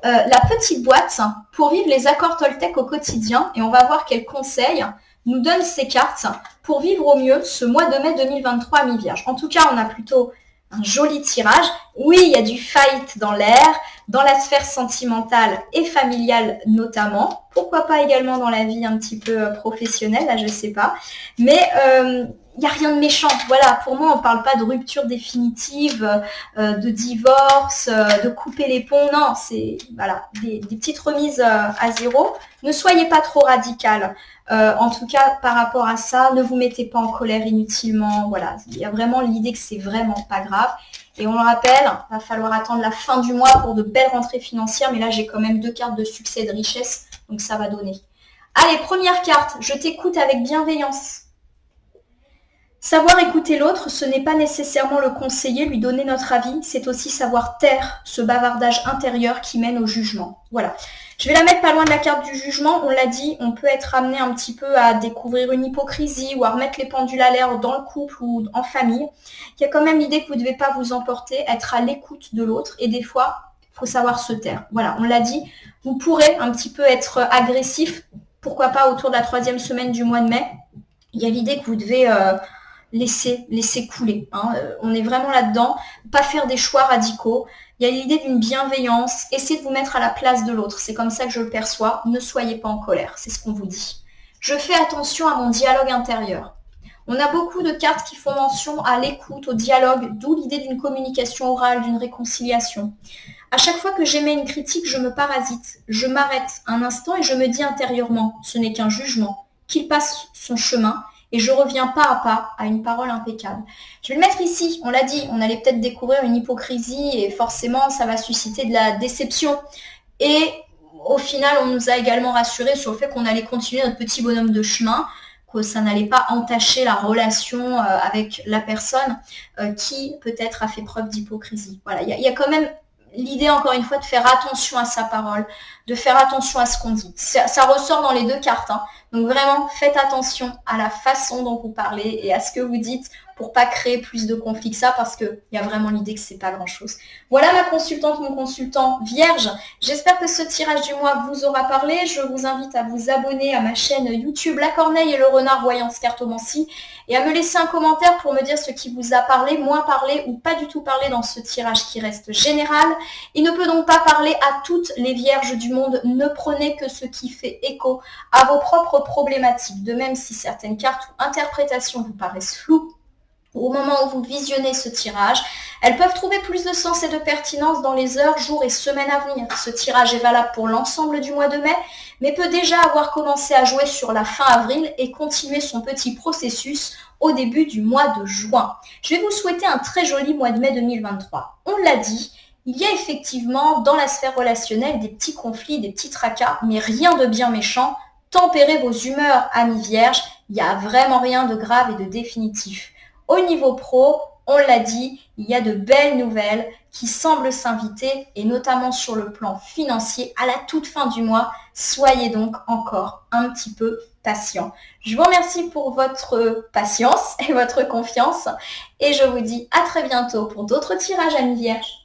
la petite boîte pour vivre les accords Toltec au quotidien et on va voir quels conseils nous donnent ces cartes pour vivre au mieux ce mois de mai 2023 à mi-vierge. En tout cas, on a plutôt un joli tirage. Oui, il y a du fight dans l'air, dans la sphère sentimentale et familiale notamment. Pourquoi pas également dans la vie un petit peu professionnelle, là je sais pas. Mais il n'y a rien de méchant. Voilà, pour moi, on ne parle pas de rupture définitive, de divorce, de couper les ponts. Non, c'est voilà, des petites remises à zéro. Ne soyez pas trop radical. En tout cas, par rapport à ça, ne vous mettez pas en colère inutilement. Voilà, il y a vraiment l'idée que c'est vraiment pas grave. Et on le rappelle, il va falloir attendre la fin du mois pour de belles rentrées financières. Mais là, j'ai quand même 2 cartes de succès et de richesse, donc ça va donner. Allez, première carte, je t'écoute avec bienveillance. Savoir écouter l'autre, ce n'est pas nécessairement le conseiller, lui donner notre avis, c'est aussi savoir taire ce bavardage intérieur qui mène au jugement. Voilà. Je vais la mettre pas loin de la carte du jugement. On l'a dit, on peut être amené un petit peu à découvrir une hypocrisie ou à remettre les pendules à l'heure dans le couple ou en famille. Il y a quand même l'idée que vous ne devez pas vous emporter, être à l'écoute de l'autre et des fois, il faut savoir se taire. Voilà, on l'a dit, vous pourrez un petit peu être agressif, pourquoi pas autour de la 3e semaine du mois de mai. Il y a l'idée que vous devez laisser couler. On est vraiment là-dedans, pas faire des choix radicaux. Il y a l'idée d'une bienveillance, essayez de vous mettre à la place de l'autre. C'est comme ça que je le perçois. Ne soyez pas en colère, c'est ce qu'on vous dit. Je fais attention à mon dialogue intérieur. On a beaucoup de cartes qui font mention à l'écoute, au dialogue, d'où l'idée d'une communication orale, d'une réconciliation. À chaque fois que j'émets une critique, je me parasite. Je m'arrête un instant et je me dis intérieurement, ce n'est qu'un jugement, qu'il passe son chemin et je reviens pas à une parole impeccable. Je vais le mettre ici, on l'a dit, on allait peut-être découvrir une hypocrisie et forcément ça va susciter de la déception. Et au final, on nous a également rassurés sur le fait qu'on allait continuer notre petit bonhomme de chemin, que ça n'allait pas entacher la relation avec la personne qui peut-être a fait preuve d'hypocrisie. Voilà, il y a quand même l'idée, encore une fois, de faire attention à sa parole, de faire attention à ce qu'on dit. Ça ressort dans les 2 cartes. Donc vraiment, faites attention à la façon dont vous parlez et à ce que vous dites pour pas créer plus de conflits que ça parce qu'il y a vraiment l'idée que c'est pas grand-chose. Voilà ma consultante, mon consultant vierge. J'espère que ce tirage du mois vous aura parlé. Je vous invite à vous abonner à ma chaîne YouTube La Corneille et le Renard Voyance Cartomancie et à me laisser un commentaire pour me dire ce qui vous a parlé, moins parlé ou pas du tout parlé dans ce tirage qui reste général. Il ne peut donc pas parler à toutes les vierges du monde. Ne prenez que ce qui fait écho à vos propres problématiques. De même, si certaines cartes ou interprétations vous paraissent floues, au moment où vous visionnez ce tirage, elles peuvent trouver plus de sens et de pertinence dans les heures, jours et semaines à venir. Ce tirage est valable pour l'ensemble du mois de mai, mais peut déjà avoir commencé à jouer sur la fin avril et continuer son petit processus au début du mois de juin. Je vais vous souhaiter un très joli mois de mai 2023. On l'a dit, il y a effectivement dans la sphère relationnelle des petits conflits, des petits tracas, mais rien de bien méchant. Tempérez vos humeurs, amis vierges, il n'y a vraiment rien de grave et de définitif. Au niveau pro, on l'a dit, il y a de belles nouvelles qui semblent s'inviter et notamment sur le plan financier à la toute fin du mois. Soyez donc encore un petit peu patient. Je vous remercie pour votre patience et votre confiance et je vous dis à très bientôt pour d'autres tirages, amis vierges.